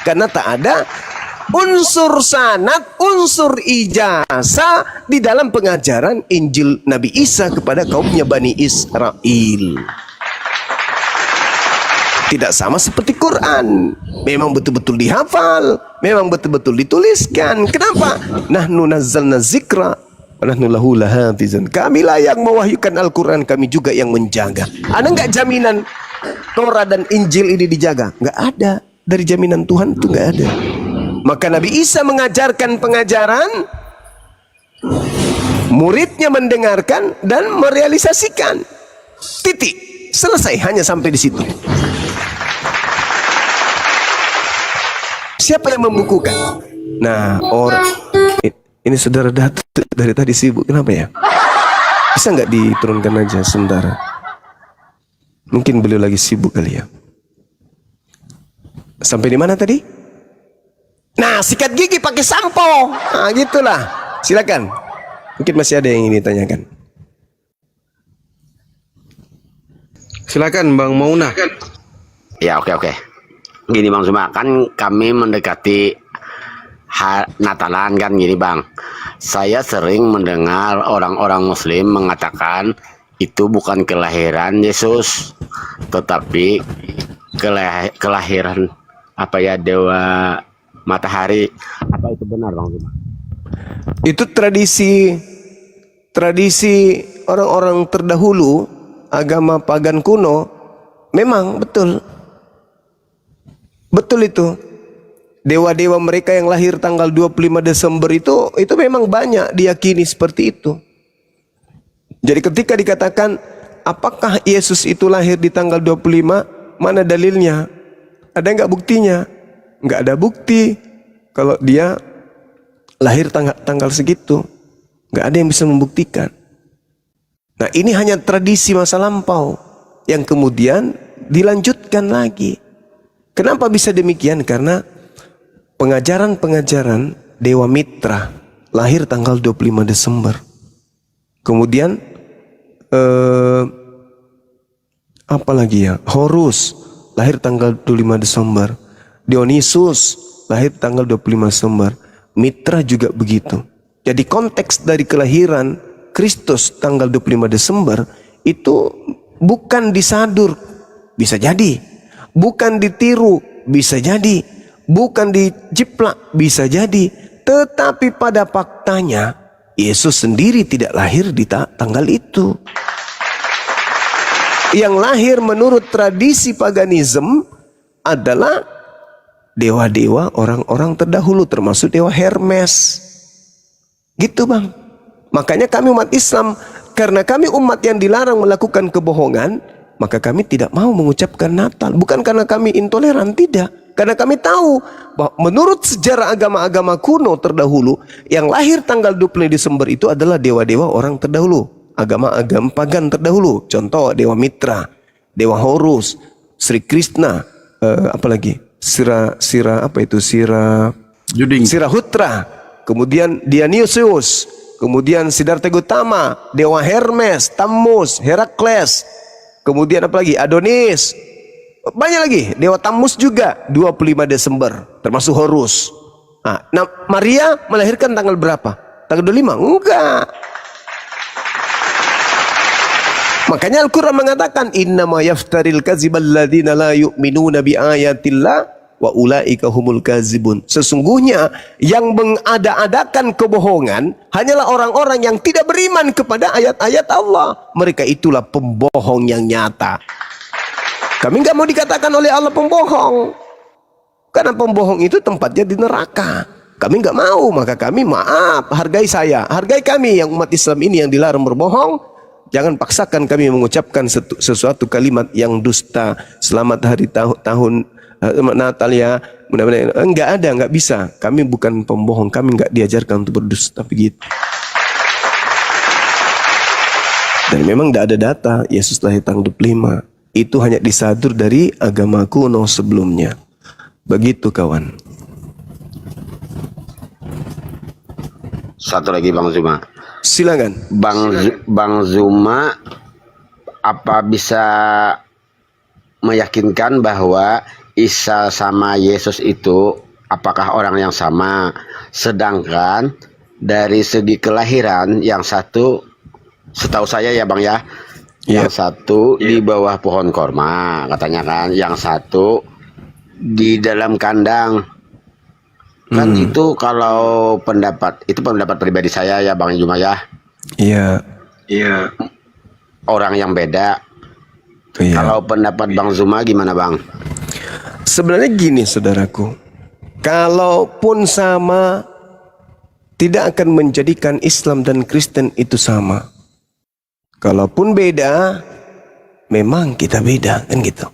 Karena tak ada unsur sanad, unsur ijazah di dalam pengajaran Injil Nabi Isa kepada kaumnya Bani Israel. Tidak sama seperti Quran. Memang betul-betul dihafal, memang betul-betul dituliskan. Kenapa? Nahnu nazzalna zikra wa nahnu lahu lahafizun. Kamilah yang mewahyukan Al-Quran, kami juga yang menjaga. Ada nggak jaminan Torah dan Injil ini dijaga? Nggak ada. Dari jaminan Tuhan itu nggak ada. Maka Nabi Isa mengajarkan pengajaran, muridnya mendengarkan dan merealisasikan. Titik. Selesai, hanya sampai di situ. Siapa yang membukukan? Nah, ini saudara dari tadi sibuk, kenapa ya? Bisa nggak diturunkan aja sebentar? Mungkin beliau lagi sibuk kali ya. Sampai di mana tadi? Nah, sikat gigi pakai sampo. Nah, gitulah. Silakan. Mungkin masih ada yang ingin ditanyakan. Silakan Bang Mauna. Ya, oke. Gini Bang Zuma, kan kami mendekati Natalan kan gini Bang. Saya sering mendengar orang-orang Muslim mengatakan itu bukan kelahiran Yesus, tetapi kelahiran dewa matahari. Apa itu benar Bang Zuma? Itu tradisi orang-orang terdahulu, agama pagan kuno. Memang betul itu. Dewa-dewa mereka yang lahir tanggal 25 Desember itu memang banyak diyakini seperti itu. Jadi ketika dikatakan apakah Yesus itu lahir di tanggal 25, mana dalilnya? Ada nggak buktinya? Nggak ada bukti kalau dia lahir tanggal segitu. Nggak ada yang bisa membuktikan. Nah, ini hanya tradisi masa lampau yang kemudian dilanjutkan lagi. Kenapa bisa demikian? Karena pengajaran Dewa Mitra lahir tanggal 25 Desember. Kemudian apa lagi ya? Horus lahir tanggal 25 Desember. Dionysus lahir tanggal 25 Desember. Mitra juga begitu. Jadi konteks dari kelahiran Kristus tanggal 25 Desember itu bukan disadur, bisa jadi. Bukan ditiru, bisa jadi. Bukan dijiplak, bisa jadi. Tetapi pada faktanya Yesus sendiri tidak lahir di tanggal itu. Yang lahir menurut tradisi paganisme adalah dewa-dewa orang-orang terdahulu, termasuk dewa Hermes. Gitu Bang. Makanya kami umat Islam, karena kami umat yang dilarang melakukan kebohongan, maka kami tidak mau mengucapkan Natal. Bukan karena kami intoleran, tidak. Karena kami tahu bahwa menurut sejarah agama-agama kuno terdahulu, yang lahir tanggal 25 Desember itu adalah dewa-dewa orang terdahulu, agama-agama pagan terdahulu. Contoh Dewa Mitra, Dewa Horus, Sri Krishna, apalagi Sirahutra, kemudian Dionysius, kemudian Siddhartha Gautama, Dewa Hermes, Tammuz, Herakles, kemudian apalagi Adonis. Banyak lagi, Dewa Tammuz juga 25 Desember, termasuk Horus. Nah, Maria melahirkan tanggal berapa? Tanggal 25? Enggak. Makanya Al-Quran mengatakan innama yaftaril kazibal ladzina la yu'minuna bi ayatillah wa ulaika humul kazibun. Sesungguhnya yang mengada-adakan kebohongan hanyalah orang-orang yang tidak beriman kepada ayat-ayat Allah. Mereka itulah pembohong yang nyata. Kami nggak mau dikatakan oleh Allah pembohong, karena pembohong itu tempatnya di neraka. Kami nggak mau, maka kami maaf, hargai saya, hargai kami yang umat Islam ini yang dilarang berbohong. Jangan paksakan kami mengucapkan sesuatu kalimat yang dusta. Selamat hari tahun Natal ya, mudah-mudahan. Nggak ada, nggak bisa. Kami bukan pembohong, kami nggak diajarkan untuk berdusta begitu. Dan memang tidak ada data Yesus lahir tanggal 25. Itu hanya disadur dari agama kuno sebelumnya. Begitu kawan. Satu lagi Bang Zuma. Silakan. Bang Zuma, apa bisa meyakinkan bahwa Isa sama Yesus itu apakah orang yang sama? Sedangkan dari segi kelahiran yang satu, setahu saya ya Bang ya, yang satu di bawah pohon korma katanya kan, yang satu di dalam kandang. Kan itu kalau itu pendapat pribadi saya ya Bang Juma ya. Iya. Iya. Orang yang beda. Iya. Kalau pendapat Bang Zuma gimana Bang? Sebenarnya gini saudaraku, kalaupun sama, tidak akan menjadikan Islam dan Kristen itu sama. Kalaupun beda, memang kita beda, kan gitu.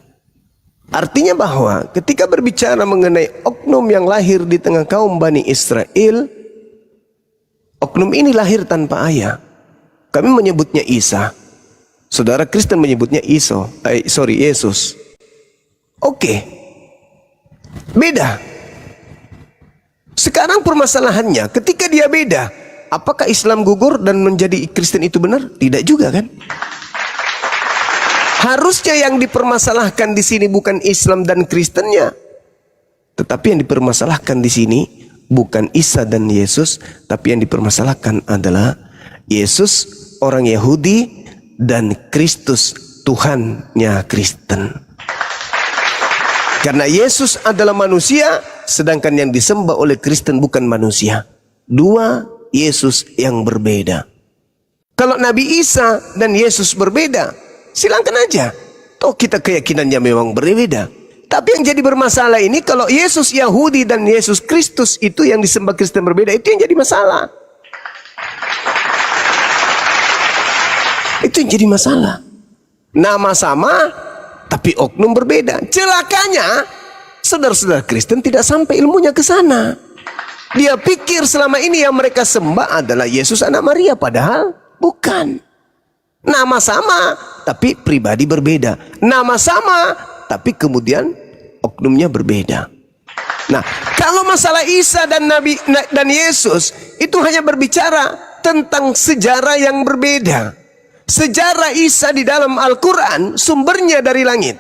Artinya bahwa ketika berbicara mengenai oknum yang lahir di tengah kaum Bani Israel, oknum ini lahir tanpa ayah. Kami menyebutnya Isa. Saudara Kristen menyebutnya Yesus. Oke. Beda. Sekarang permasalahannya, ketika dia beda, apakah Islam gugur dan menjadi Kristen itu benar? Tidak juga kan? Harusnya yang dipermasalahkan di sini bukan Islam dan Kristennya, tetapi yang dipermasalahkan di sini bukan Isa dan Yesus, tapi yang dipermasalahkan adalah Yesus orang Yahudi dan Kristus Tuhannya Kristen. Karena Yesus adalah manusia, sedangkan yang disembah oleh Kristen bukan manusia. Dua Yesus yang berbeda. Kalau Nabi Isa dan Yesus berbeda, silakan aja. Toh kita keyakinannya memang berbeda. Tapi yang jadi bermasalah ini kalau Yesus Yahudi dan Yesus Kristus itu yang disembah Kristen berbeda, itu yang jadi masalah. Itu yang jadi masalah. Nama sama, tapi oknum berbeda. Celakanya, saudara-saudara Kristen tidak sampai ilmunya ke sana. Dia pikir selama ini yang mereka sembah adalah Yesus anak Maria, padahal bukan. Nama sama, tapi pribadi berbeda. Nama sama, tapi kemudian oknumnya berbeda. Nah, kalau masalah Isa dan Yesus itu hanya berbicara tentang sejarah yang berbeda. Sejarah Isa di dalam Al-Quran sumbernya dari langit.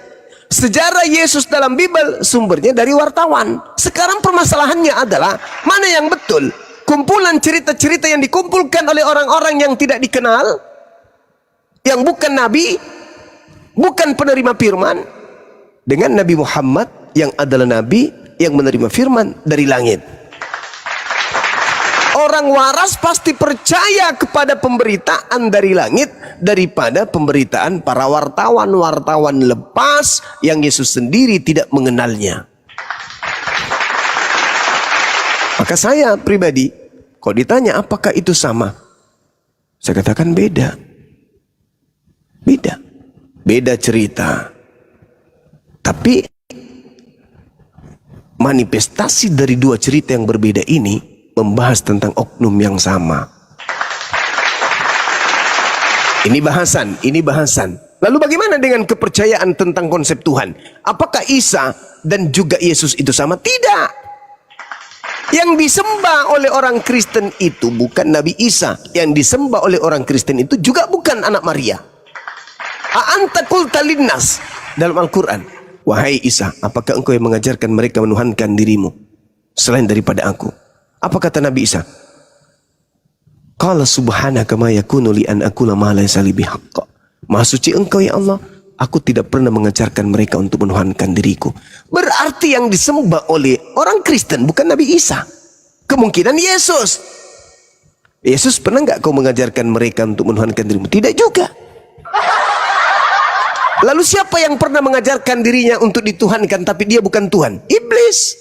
Sejarah Yesus dalam Bible sumbernya dari wartawan. Sekarang permasalahannya adalah mana yang betul? Kumpulan cerita-cerita yang dikumpulkan oleh orang-orang yang tidak dikenal, yang bukan nabi, bukan penerima firman, dengan Nabi Muhammad yang adalah nabi yang menerima firman dari langit. Orang waras pasti percaya kepada pemberitaan dari langit daripada pemberitaan para wartawan lepas yang Yesus sendiri tidak mengenalnya. Maka saya pribadi, kalau ditanya apakah itu sama, saya katakan beda. Beda cerita. Tapi manifestasi dari dua cerita yang berbeda ini membahas tentang oknum yang sama. Ini bahasan. Lalu bagaimana dengan kepercayaan tentang konsep Tuhan? Apakah Isa dan juga Yesus itu sama? Tidak. Yang disembah oleh orang Kristen itu bukan Nabi Isa. Yang disembah oleh orang Kristen itu juga bukan anak Maria. A'anta qulta linnas dalam Al-Quran. Wahai Isa, apakah engkau yang mengajarkan mereka menuhankan dirimu selain daripada aku? Apa kata Nabi Isa? Qala subhanaka ma yakunu li an aqula ma laysa li bihaqq. Maha suci engkau ya Allah, aku tidak pernah mengajarkan mereka untuk menuhankan diriku. Berarti yang disembah oleh orang Kristen bukan Nabi Isa. Kemungkinan Yesus. Yesus pernah nggak kau mengajarkan mereka untuk menuhankan dirimu? Tidak juga. Lalu siapa yang pernah mengajarkan dirinya untuk dituhankan tapi dia bukan Tuhan? Iblis.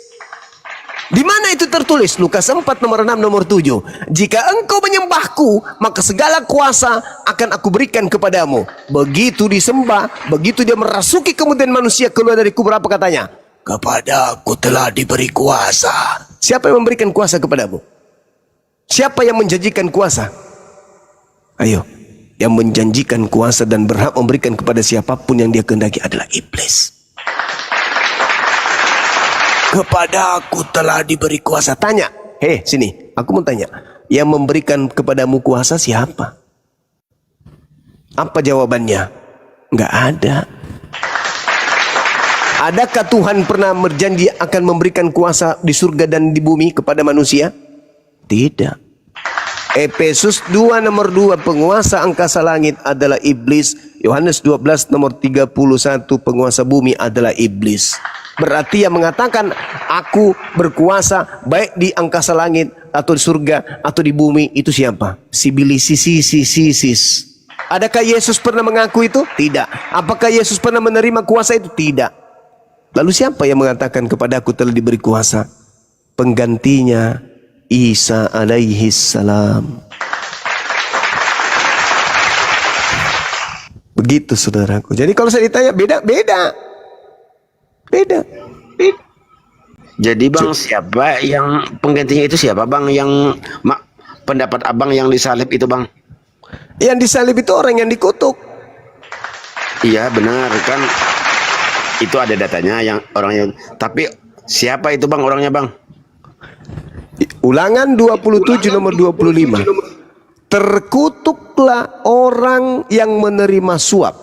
Di mana itu tertulis? Lukas 4 nomor 6 nomor 7. Jika engkau menyembahku, maka segala kuasa akan aku berikan kepadamu. Begitu disembah, begitu dia merasuki kemudian manusia keluar dari kubur, apa katanya? Kepadaku telah diberi kuasa. Siapa yang memberikan kuasa kepadamu? Siapa yang menjanjikan kuasa? Ayo. Yang menjanjikan kuasa dan berhak memberikan kepada siapapun yang dia kehendaki adalah iblis. Kepadaku telah diberi kuasa. Tanya, sini, aku mau tanya. Yang memberikan kepadamu kuasa siapa? Apa jawabannya? Nggak ada. Adakah Tuhan pernah berjanji akan memberikan kuasa di surga dan di bumi kepada manusia? Tidak. Efesus 2 nomor 2, penguasa angkasa langit adalah iblis. Yohanes 12 nomor 31, penguasa bumi adalah iblis. Berarti yang mengatakan aku berkuasa baik di angkasa langit atau di surga atau di bumi, itu siapa? Sibilisisis. Adakah Yesus pernah mengaku itu? Tidak. Apakah Yesus pernah menerima kuasa itu? Tidak. Lalu siapa yang mengatakan kepadaku telah diberi kuasa? Penggantinya Isa alaihi salam. Begitu saudaraku. Jadi kalau saya ditanya beda. Jadi bang, siapa yang penggantinya itu siapa bang? Yang pendapat abang yang disalib itu bang? Yang disalib itu orang yang dikutuk. Iya benar kan. Itu ada datanya yang orangnya. Tapi siapa itu bang orangnya bang? Ulangan 27 nomor 25. Terkutuklah orang yang menerima suap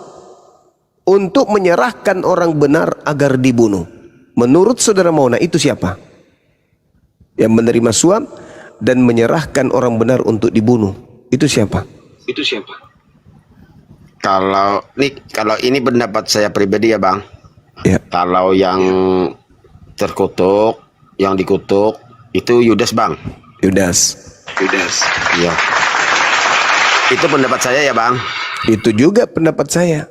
untuk menyerahkan orang benar agar dibunuh. Menurut saudara Mauna itu siapa? Yang menerima suap dan menyerahkan orang benar untuk dibunuh. Itu siapa? Kalau ini pendapat saya pribadi ya bang. Ya. Kalau yang terkutuk, yang dikutuk itu Yudas bang. Yudas. Iya. Itu pendapat saya ya bang. Itu juga pendapat saya.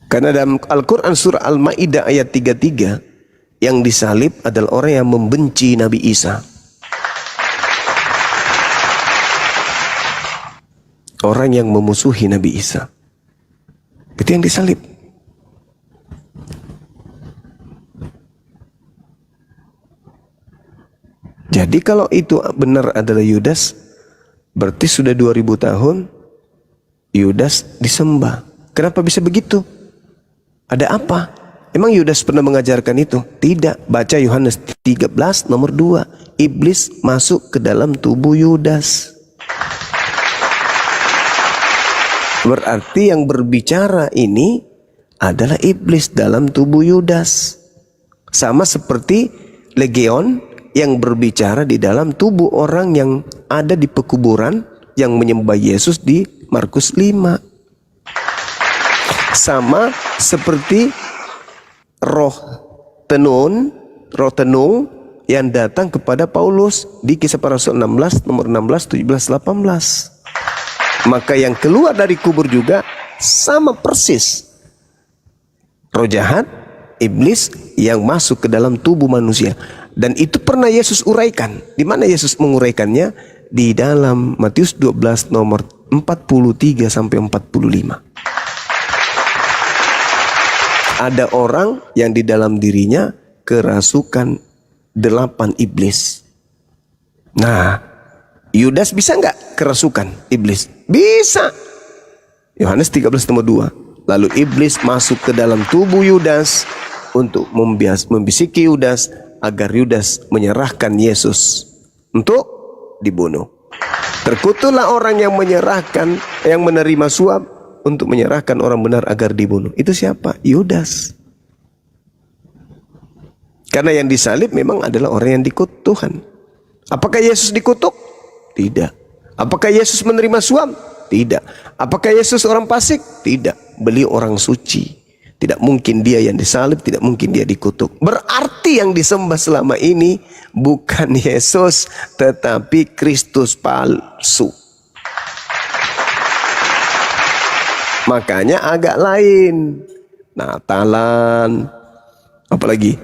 Karena dalam Al-Quran surah Al-Ma'idah ayat 33, yang disalib adalah orang yang membenci Nabi Isa. Orang yang memusuhi Nabi Isa. Itu yang disalib. Jadi kalau itu benar adalah Yudas, berarti sudah 2000 tahun Yudas disembah. Kenapa bisa begitu? Ada apa? Emang Yudas pernah mengajarkan itu? Tidak. Baca Yohanes 13 nomor 2. Iblis masuk ke dalam tubuh Yudas. Berarti yang berbicara ini adalah iblis dalam tubuh Yudas. Sama seperti Legion yang berbicara di dalam tubuh orang yang ada di pekuburan yang menyembah Yesus di Markus 5. Sama seperti roh tenung yang datang kepada Paulus di Kisah Para Rasul 16 nomor 16, 17, 18. Maka yang keluar dari kubur juga sama persis. Roh jahat, iblis yang masuk ke dalam tubuh manusia. Dan itu pernah Yesus uraikan. Di mana Yesus menguraikannya? Di dalam Matius 12 nomor 43 sampai 45. Ada orang yang di dalam dirinya kerasukan 8 iblis. Nah, Yudas bisa nggak kerasukan iblis? Bisa. Yohanes 13 nomor 2. Lalu iblis masuk ke dalam tubuh Yudas untuk membisiki Yudas agar Yudas menyerahkan Yesus untuk dibunuh. Terkutuklah orang yang menerima suap untuk menyerahkan orang benar agar dibunuh. Itu siapa? Yudas. Karena yang disalib memang adalah orang yang dikutuk Tuhan. Apakah Yesus dikutuk? Tidak. Apakah Yesus menerima suap? Tidak. Apakah Yesus orang fasik? Tidak. Beliau orang suci. Tidak mungkin dia yang disalib, tidak mungkin dia dikutuk. Berarti yang disembah selama ini bukan Yesus, tetapi Kristus palsu. Makanya agak lain. Natalan, apalagi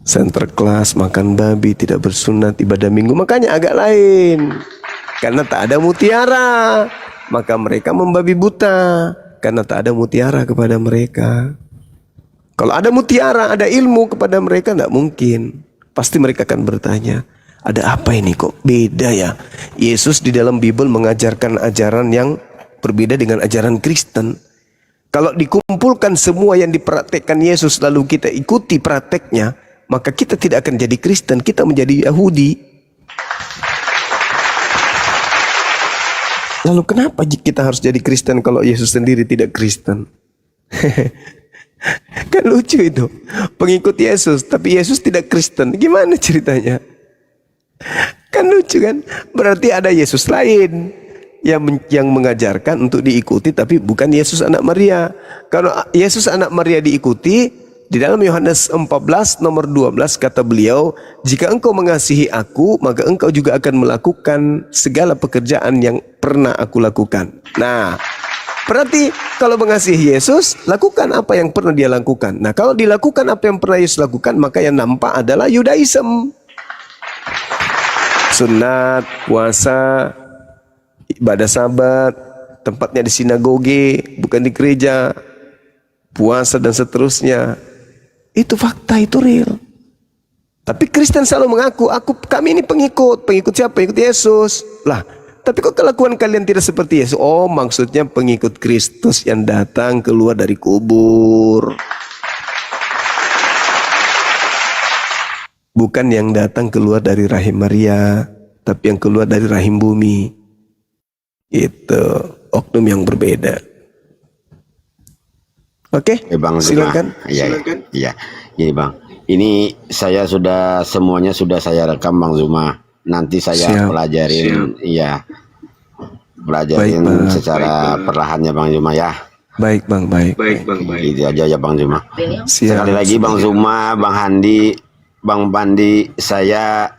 Sinterklas, makan babi, tidak bersunat, ibadah minggu. Makanya agak lain. Karena tak ada mutiara, maka mereka membabi buta. Karena tak ada mutiara kepada mereka. Kalau ada mutiara, ada ilmu kepada mereka, tidak mungkin. Pasti mereka akan bertanya, ada apa ini kok beda ya? Yesus di dalam Bible mengajarkan ajaran yang berbeda dengan ajaran Kristen. Kalau dikumpulkan semua yang dipraktekkan Yesus lalu kita ikuti prakteknya, maka kita tidak akan jadi Kristen, kita menjadi Yahudi. Lalu kenapa kita harus jadi Kristen kalau Yesus sendiri tidak Kristen? lucu itu. Pengikut Yesus, tapi Yesus tidak Kristen. Gimana ceritanya? Kan lucu kan? Berarti ada Yesus lain yang mengajarkan untuk diikuti, tapi bukan Yesus anak Maria. Kalau Yesus anak Maria diikuti, di dalam Yohanes 14 nomor 12 kata beliau, jika engkau mengasihi aku, maka engkau juga akan melakukan segala pekerjaan yang pernah aku lakukan. Nah, berarti kalau mengasihi Yesus, lakukan apa yang pernah dia lakukan. Nah, kalau dilakukan apa yang pernah Yesus lakukan, maka yang nampak adalah Yudaism. Sunat, puasa, ibadah Sabat, tempatnya di sinagoge, bukan di gereja, puasa dan seterusnya. Itu fakta, itu real. Tapi Kristen selalu mengaku, kami ini pengikut siapa? Pengikut Yesus. Lah, tapi kok kelakuan kalian tidak seperti Yesus? Oh, maksudnya pengikut Kristus yang datang keluar dari kubur. Bukan yang datang keluar dari rahim Maria, tapi yang keluar dari rahim bumi. Itu oknum yang berbeda. Oke, Bang silakan. Iya. Gini Bang, ini semuanya sudah saya rekam Bang Zuma. Nanti saya pelajarin, pelajarin Baik, secara perlahannya Bang Zuma ya. Baik Bang. Itu aja ya Bang Zuma. Siap. Sekali lagi Bang Zuma, Bang Handi, Bang Bandi, saya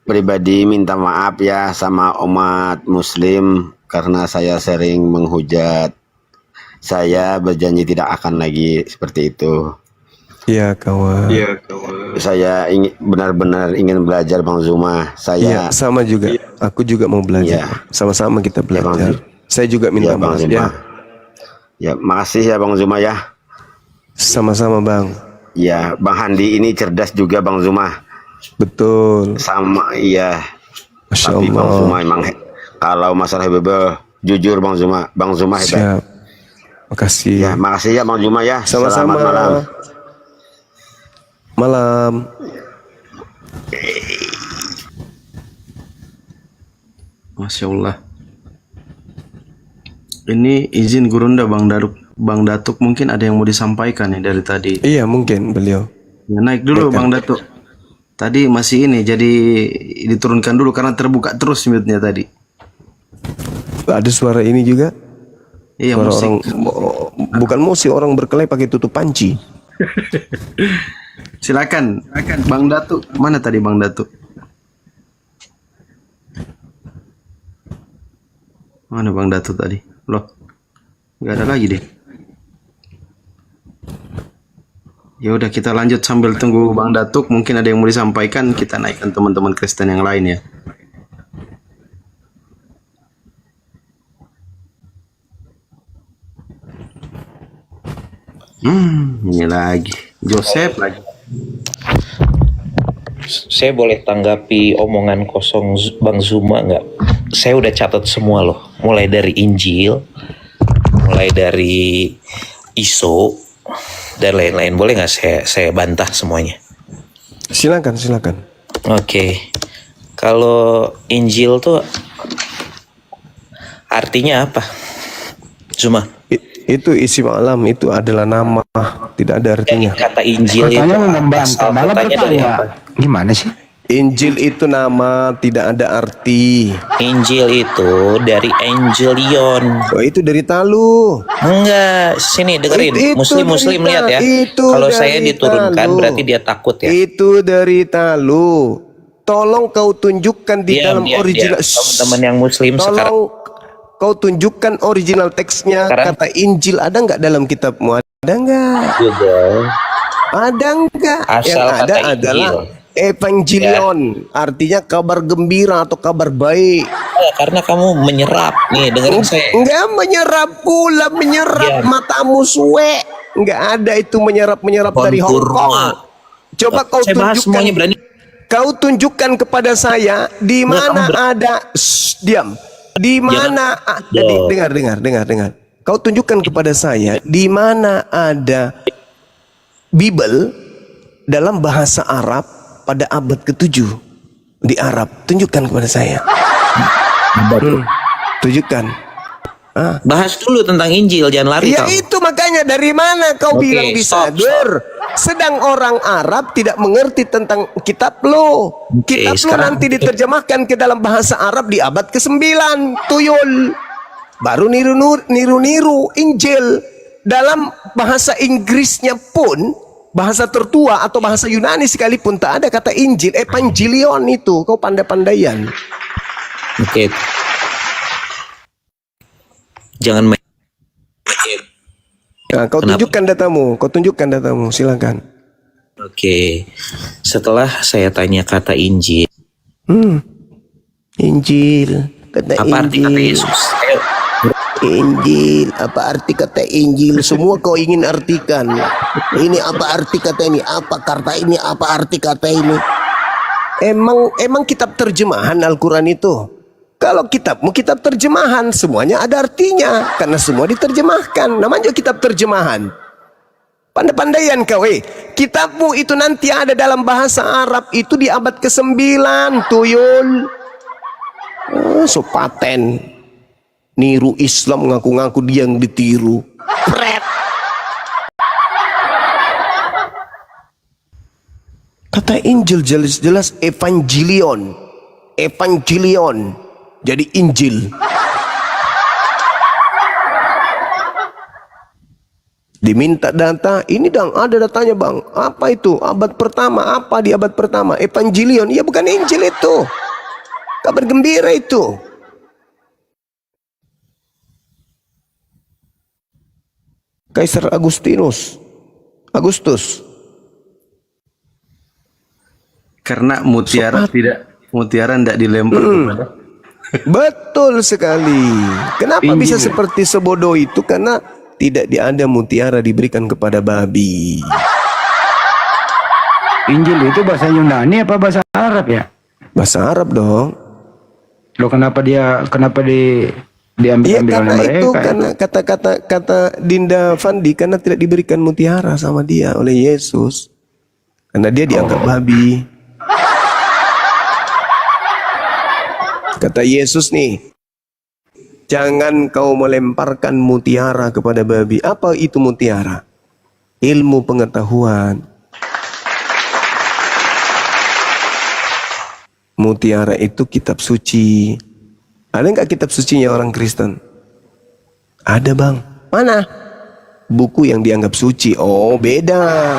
pribadi minta maaf ya sama umat Muslim karena saya sering menghujat. Saya berjanji tidak akan lagi seperti itu. Iya kawan. Saya benar-benar ingin belajar Bang Zuma. Iya, sama juga. Aku juga mau belajar. Sama-sama kita belajar. Saya juga minta maaf ya. Ya, makasih ya Bang Zuma ya. Sama-sama Bang. Ya, Bang Handi ini cerdas juga Bang Zuma. Betul. Sama, iya. Masya Tapi Allah. Bang Zuma emang kalau masalah hebat, jujur Bang Zuma hebat. Siap. Makasih. Ya, makasih ya Bang Zuma ya. Sama-sama. Selamat malam. Malam. Masya Allah. Ini izin Gurunda Bang Datuk mungkin ada yang mau disampaikan nih dari tadi. Iya mungkin beliau. Ya, naik dulu Bang Datuk. Tadi masih ini jadi diturunkan dulu karena terbuka terus mute-nya tadi. Ada suara ini juga. Iya, Suara musik. bukan musik, orang berkelahi pakai tutup panci. Silakan Bang Datuk. Mana tadi Bang Datuk? Mana Bang Datuk tadi? Loh. Enggak ada lagi deh. Ya udah kita lanjut sambil tunggu Bang Datuk. Mungkin ada yang mau disampaikan, kita naikkan teman-teman Kristen yang lain ya. Ini lagi Joseph lagi. Saya boleh tanggapi omongan kosong Bang Zuma nggak? Saya udah catat semua loh, mulai dari Injil, mulai dari ISO dan lain-lain. Boleh nggak saya bantah semuanya? Silakan. Oke. Kalau Injil tuh artinya apa, Zuma? Itu isi malam, itu adalah nama, tidak ada artinya. Kata Injil itu asal katanya dari apa? Gimana sih? Injil itu nama, tidak ada arti. Injil itu dari Angelion. Oh, itu dari Talu. Enggak, sini dengerin. Itu Muslim dari lihat ya. itu Kalau dari saya diturunkan Talu. berarti dia takut ya. Itu dari Talu. Tolong kau tunjukkan di dalam original. Teman-teman yang Muslim Tolong sekarang. kau tunjukkan original teksnya. Sekarang- Kata Injil ada nggak dalam kitabmu? Ada nggak? Juga. Ada nggak? Asal Yang ada kata Injil. adalah Evangelion, artinya kabar gembira atau kabar baik. Karena kamu menyerap. Nih dengerin saya. Enggak menyerap pula, menyerap Ya. matamu suwe. Enggak ada itu menyerap dari Hong Kong. Coba kau Saya bahas tunjukkan. semuanya, berani. Kau tunjukkan kepada saya di mana ada. Shh, diam. Di mana? Dengar. Kau tunjukkan kepada saya di mana ada Bible dalam bahasa Arab pada abad ke-7 di Arab. Tunjukkan kepada saya. Tunjukkan. Bahas dulu tentang Injil, jangan lari Ya kau. itu makanya dari mana kau Oke, bilang bisa stop. Dur? Sedang orang Arab tidak mengerti tentang kitab lo. Oke, Kitab lo sekarang- nanti diterjemahkan ke dalam bahasa Arab di abad ke-9. Tuyul. Baru niru-niru Injil. Dalam bahasa Inggrisnya pun, bahasa tertua atau bahasa Yunani sekalipun tak ada kata Injil. Evangelion itu. Kau pandai-pandaian. Oke. Jangan main. Nah, kau Kenapa? tunjukkan datamu, silakan. Oke. Setelah saya tanya kata Injil, Injil, kata apa arti kata Injil. Yesus? Ayo. Injil, apa arti kata Injil? Semua kau ingin artikan. Ini apa arti kata ini? Apa kata ini? Apa arti kata ini? Emang kitab terjemahan Al-Quran itu. Kalau kitab terjemahan, semuanya ada artinya. Karena semua diterjemahkan. Namanya juga kitab terjemahan. Pandai-pandaian kau, kitabmu itu nanti ada dalam bahasa Arab itu di abad ke-9, tuyul. So paten. Niru Islam, ngaku-ngaku dia yang ditiru. Pret. Kata Injil jelas-jelas Evangelion. Evangelion. Jadi Injil. Diminta data, ini dong ada datanya bang. Apa itu? Abad pertama, apa di abad pertama? Evangelion, iya bukan Injil itu. Kabar gembira itu. Kaisar Agustus. Karena mutiara tidak dilempar kepada. Betul sekali. Kenapa bisa seperti sebodoh itu? Karena tidak ada mutiara diberikan kepada babi. Injil itu bahasa Yunani apa bahasa Arab ya? Bahasa Arab dong. Loh kenapa diambil Iya oleh karena mereka? itu karena kata Dinda Fandi karena tidak diberikan mutiara sama dia oleh Yesus. Karena dia dianggap babi. Kata Yesus nih, jangan kau melemparkan mutiara kepada babi. Apa itu mutiara? Ilmu pengetahuan. Mutiara itu kitab suci. Ada nggak kitab sucinya orang Kristen? Ada bang. Mana? Buku yang dianggap suci. Oh beda.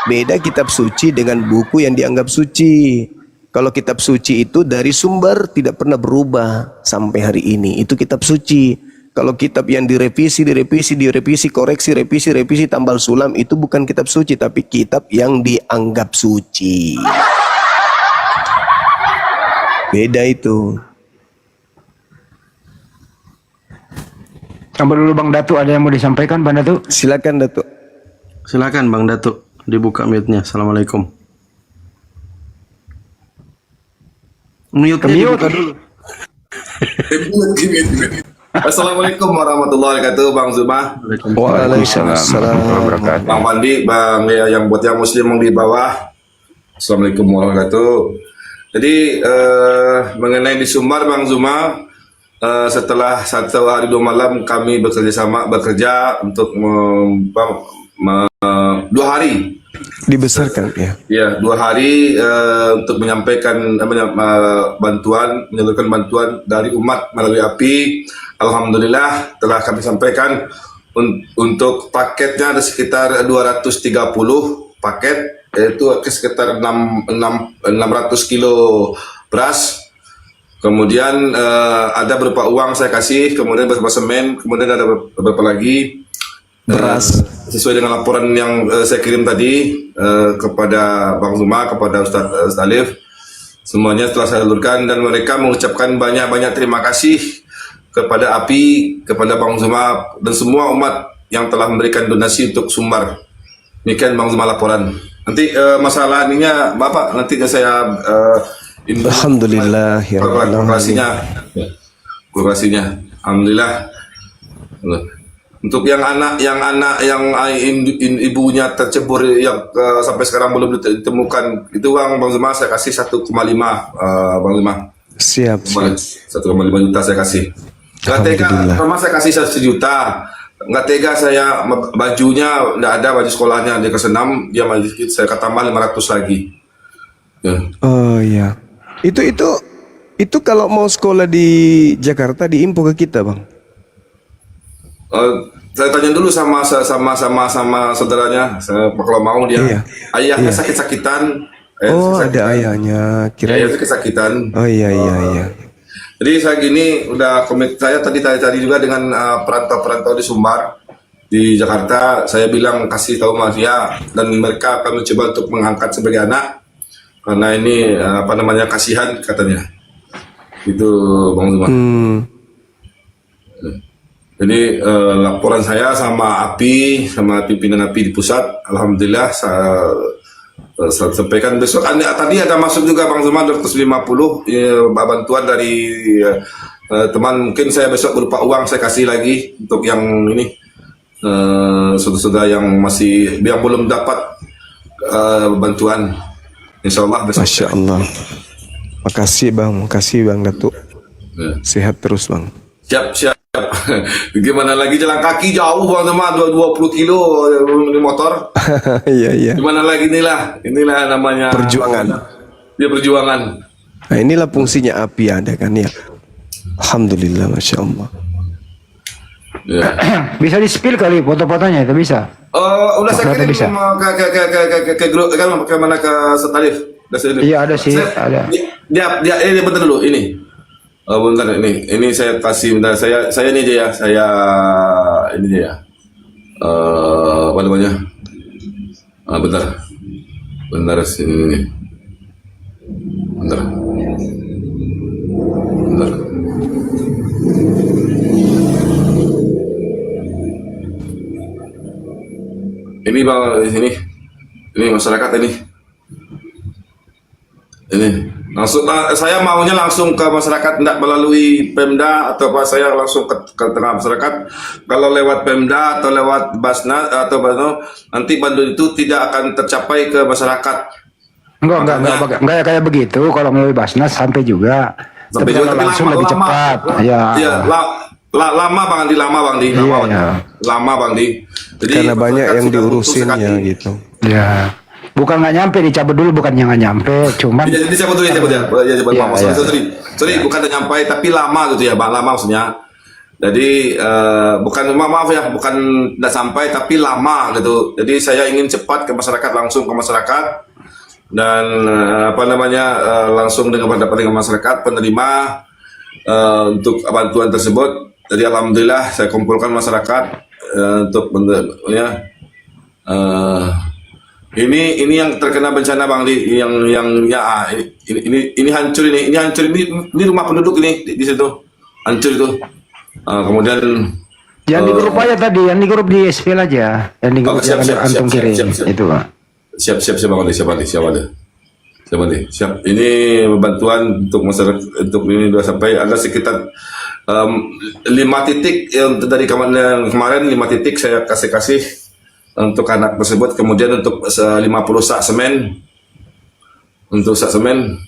Beda kitab suci dengan buku yang dianggap suci. Kalau kitab suci itu dari sumber tidak pernah berubah sampai hari ini. Itu kitab suci. Kalau kitab yang direvisi, koreksi, tambal sulam itu bukan kitab suci, tapi kitab yang dianggap suci. Beda itu. Sampai dulu Bang Datu, ada yang mau disampaikan Bang Datu? Silakan Datuk. Silakan Bang Datuk, dibuka mute-nya. Assalamualaikum. Mute-nya dibuka dulu. Assalamualaikum warahmatullahi wabarakatuh, Bang Zuma, Waalaikumsalam. Bang Pandi, Bang yang buat yang Muslim yang di bawah. Assalamualaikum warahmatullahi wabarakatuh. Jadi mengenai di Sumbar, Bang Zuma, setelah 1 hari 2 malam kami bekerja untuk 2 hari. Dibesarkan ya. Ya, 2 hari untuk menyampaikan menyalurkan bantuan dari umat melalui API. Alhamdulillah telah kami sampaikan untuk paketnya ada sekitar 230 paket, yaitu sekitar 600 kilo beras. Kemudian ada berupa uang saya kasih, kemudian berupa semen, kemudian ada beberapa lagi Beras. sesuai dengan laporan yang saya kirim tadi kepada Bang Zuma, kepada Ustaz Alif. Semuanya telah saya salurkan dan mereka mengucapkan banyak-banyak terima kasih kepada API, kepada Bang Zuma dan semua umat yang telah memberikan donasi untuk Sumbar. Demikian Bang Zuma laporan. Nanti masalah ininya Bapak nanti saya Alhamdulillah ya Rabbal Alamin. Kalkulasinya. Alhamdulillah. Untuk yang ibunya tercebur yang sampai sekarang belum ditemukan itu Bang Zuma saya kasih 1,5 Bang Zuma. Siap. 1,5 juta saya kasih. Nggak tega, Alhamdulillah. sama saya kasih 1 juta. Nggak tega saya, bajunya nggak ada, baju sekolahnya dia kesenam, dia masih saya tambah 500 lagi. Ya. Oh iya. Itu kalau mau sekolah di Jakarta diinfo ke kita, Bang. Saya tanya dulu sama saudaranya, kalau mau dia. Iya. Ayahnya Iya. sakit-sakitan. Oh, ada ayahnya. Ayahnya Kira. sakit-sakitan. Oh iya iya iya. Jadi saya gini udah komit saya tadi juga dengan perantau-perantau di Sumbar di Jakarta. Saya bilang kasih tahu Mas ya, dan mereka akan mencoba untuk mengangkat sebagai anak karena ini kasihan katanya. Itu Bang Zuma. Jadi laporan saya sama API, sama pimpinan API di pusat, alhamdulillah saya sampaikan besok. Tadi ada masuk juga Bang Zuma 250 bantuan dari teman. Mungkin saya besok berupa uang saya kasih lagi untuk yang ini saudara-saudara yang belum dapat bantuan. Insya Allah besok. Masya Allah. Makasih Bang Datuk. Ya. Sehat terus Bang. Siap. Gimana lagi jalan kaki jauh Bang Zuma 20 kilo di motor. Iya. Gimana lagi inilah namanya Perjuangan. Dia perjuangan. Nah inilah fungsinya API ada kan ya. Alhamdulillah, Masya Allah. Ya. Bisa di-spill kali foto-fotonya itu bisa. Udah saya Berapa kirim bisa? ke grup kan ke mana ke Setalif. Iya, ada sih, ada. Dia ini bentar dulu ini. Bentar ini saya kasih bentar saya ini aja ya. Saya ini aja ya. Apa namanya? Bentar sini. Bentar. Ini Bang, ini masyarakat ini langsung saya maunya langsung ke masyarakat, tidak melalui Pemda atau apa, saya langsung ke tengah masyarakat. Kalau lewat Pemda atau lewat Basnas atau nanti bantuan itu tidak akan tercapai ke masyarakat. Enggak kayak begitu. Kalau melalui Basnas sampai juga. Sampai Tapi juga, kalau tapi langsung lama, lebih lama. cepat. Ya. Iya, lama Bang Andi. Lama Bang Andi. Jadi Karena banyak masyarakat yang sudah butuh diurusin sekali. ya gitu. Ya. Bukan nggak nyampe, dicabut dulu, bukannya nggak nyampe, cuman Jadi saya betul ya. Iya. Sorry, bukan nyampai tapi lama gitu ya, Bang. Lama maksudnya. Jadi bukan maaf ya, bukan tidak sampai tapi lama gitu. Jadi saya ingin cepat ke masyarakat, langsung ke masyarakat dan langsung berdapat dengan masyarakat penerima untuk bantuan tersebut. Jadi alhamdulillah saya kumpulkan masyarakat untuk ini yang terkena bencana Bang Di, ini hancur ini rumah penduduk ini di situ hancur itu. Kemudian yang di grup aja tadi, yang di grup di SPL aja, yang di grup yang ada antum kirim itu Pak. siap Bang Di, siap. Ini bantuan untuk masyarakat untuk ini sudah sampai ada sekitar 5 titik yang dari kemarin 5 titik saya kasih untuk anak tersebut. Kemudian untuk 50 sak semen, untuk sak semen,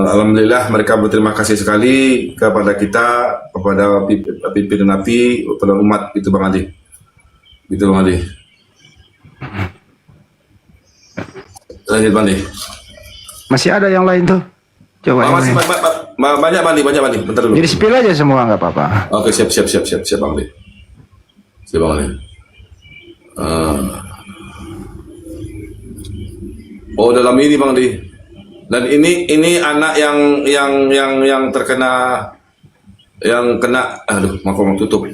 alhamdulillah mereka berterima kasih sekali kepada kita, kepada pimpinan API, kepada umat itu Bang Adi. Gitu Bang Adi. Lanjut Bang Adi. Masih ada yang lain tuh. Coba yang Masih lain. banyak Bang Adi, bentar dulu. Jadi spill aja semua nggak apa-apa. Oke, siap Bang Adi. Siap Bang Adi. Dalam ini Bang Di, dan ini anak yang terkena, yang kena, maaf tutup.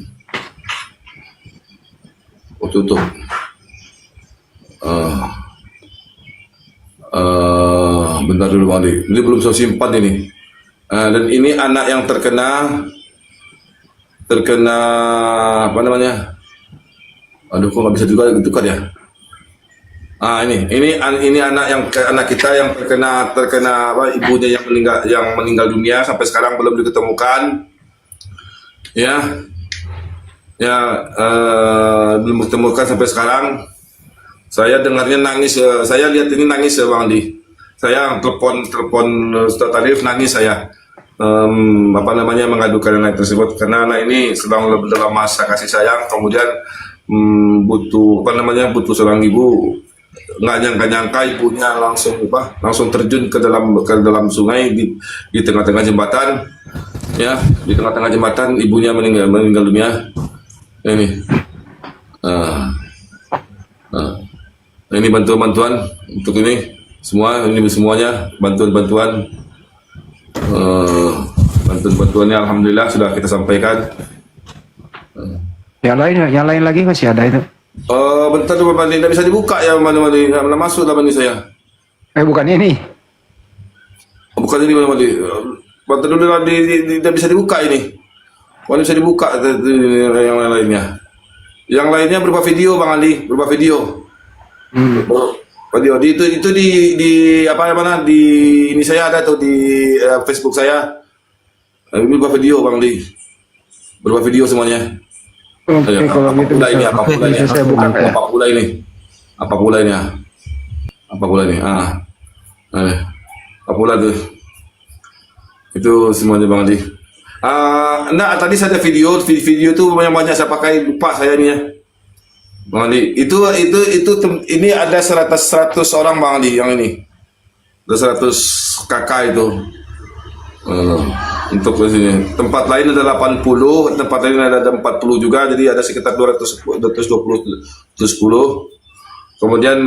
Bentar dulu Bang Di, ini belum saya simpan ini. Dan ini anak yang terkena apa namanya? Kok nggak bisa juga kan ya? Ini anak kita yang terkena apa, ibunya yang meninggal dunia sampai sekarang belum diketemukan. Belum ditemukan sampai sekarang. Saya dengarnya nangis, saya lihat ini nangis ya Bang Andi. Saya telepon Ustaz Tarif, nangis saya. mengadukan anak tersebut karena anak ini sedang dalam masa kasih sayang, kemudian butuh seorang ibu. Nggak nyangka ibunya langsung terjun ke dalam sungai di tengah-tengah jembatan, ya, di tengah-tengah jembatan ibunya meninggal dunia. Ini ini bantuan untuk ini semuanya bantuan bantuannya alhamdulillah sudah kita sampaikan. Yang lain lagi masih ada itu. Bentar dulu Bang, tidak bisa dibuka ya Mali. Masuk dalam ini saya. Bukan ini. Bukan ini Mali. Bentar dulu tidak bisa dibuka ini. Kalau bisa dibuka yang lainnya. Yang lainnya berupa video Bang Ali, berupa video. Video itu di ini saya ada tuh di Facebook saya. Ini berupa video Bang Ali. Berupa video semuanya. Oke, kalau gitu bisa saya buka ya. Apa pula ini? Apa pula tuh? Itu semuanya Bang Adi. Tadi saya ada video itu banyak saya pakai, lupa saya ini ya. Bang Adi, itu ini ada 100 orang Bang Adi yang ini. Ada 100 kakak itu. Untuk di sini. Tempat lain ada 80, tempat lain ada 40 juga, jadi ada sekitar 210. Kemudian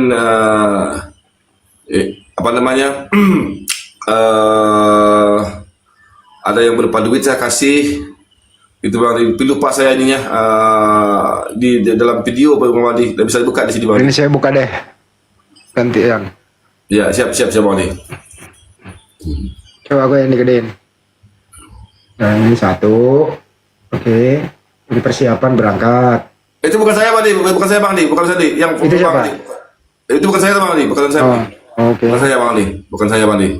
ada yang berupa duit saya kasih. Itu Bang, lupa saya ininya di dalam video Bang Adi. Bisa dibuka di sini Bang. Ini saya buka deh. Gantian. Ya, siap Bang Adi. Coba aku yang digedein. Nah, ini satu. Oke. Ini persiapan berangkat. Itu bukan saya Bang Adi, bukan saya Bang Adi, bukan saya Adi. Yang Itu siapa? Bang Adi. Itu bukan saya Bang Adi, bukan saya. Oke. Bukan saya Bang Adi, bukan saya Bang Adi.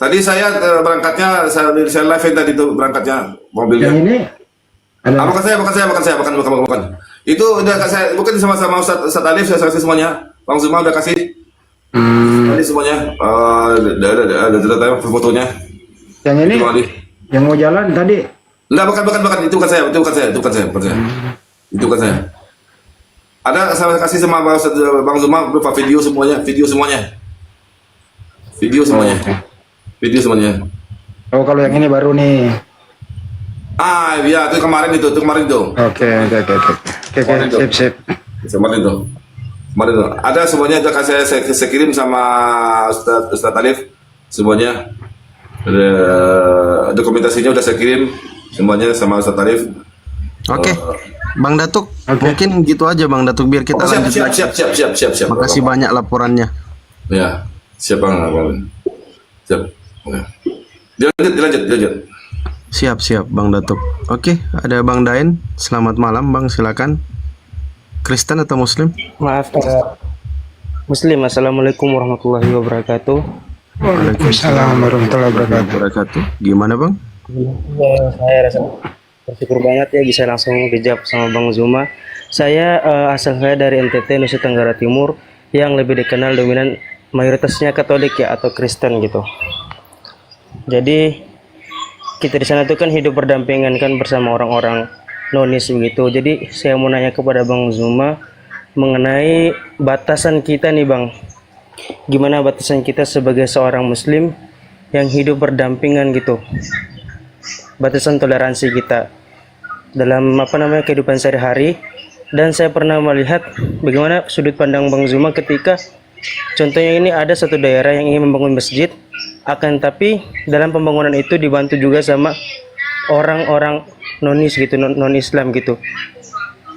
Tadi saya berangkatnya saya live tadi itu berangkatnya mobilnya. Yang ini Bukan saya. Itu udah saya bukan sama Ustaz Alif saya kasih semuanya. Bang Zuma udah kasih. Tadi semuanya ada fotonya. Yang ini Itu Bang Adi. yang mau jalan tadi. Enggak, bukan. Itu bukan saya. Itu bukan saya. Ada saya kasih sama Bang Zuma berupa video semuanya. Oh, kalau yang ini baru nih. Iya, itu kemarin itu. Oke. Sip. Kemarin itu. Ada semuanya udah saya kirim sama Ustaz Alif semuanya. Dokumentasinya udah saya kirim semuanya sama Ustaz Alif. Oke. Bang Datuk, mungkin gitu aja Bang Datuk biar kita lanjut lagi. Siap. Makasih banyak laporannya. Ya, siap Bang. Siap. Dilanjut. Siap Bang Datuk. Oke, ada Bang Daen. Selamat malam Bang, silakan. Kristen atau Muslim? Maaf, Muslim. Assalamualaikum warahmatullahi wabarakatuh. Waalaikumsalam warahmatullahi Wabarakatuh. Gimana Bang? Saya rasa bersyukur banget ya bisa langsung dijawab sama Bang Zuma. Saya asal saya dari NTT, Nusa Tenggara Timur, yang lebih dikenal dominan mayoritasnya Katolik ya atau Kristen gitu. Jadi kita di sana tuh kan hidup berdampingan kan bersama orang-orang nonis begitu. Jadi saya mau nanya kepada Bang Zuma mengenai batasan kita nih Bang. Gimana batasan kita sebagai seorang Muslim yang hidup berdampingan gitu? Batasan toleransi kita dalam kehidupan sehari-hari. Dan saya pernah melihat bagaimana sudut pandang Bang Zuma ketika contohnya ini ada satu daerah yang ingin membangun masjid, akan tapi dalam pembangunan itu dibantu juga sama orang-orang nonis gitu, non Islam gitu,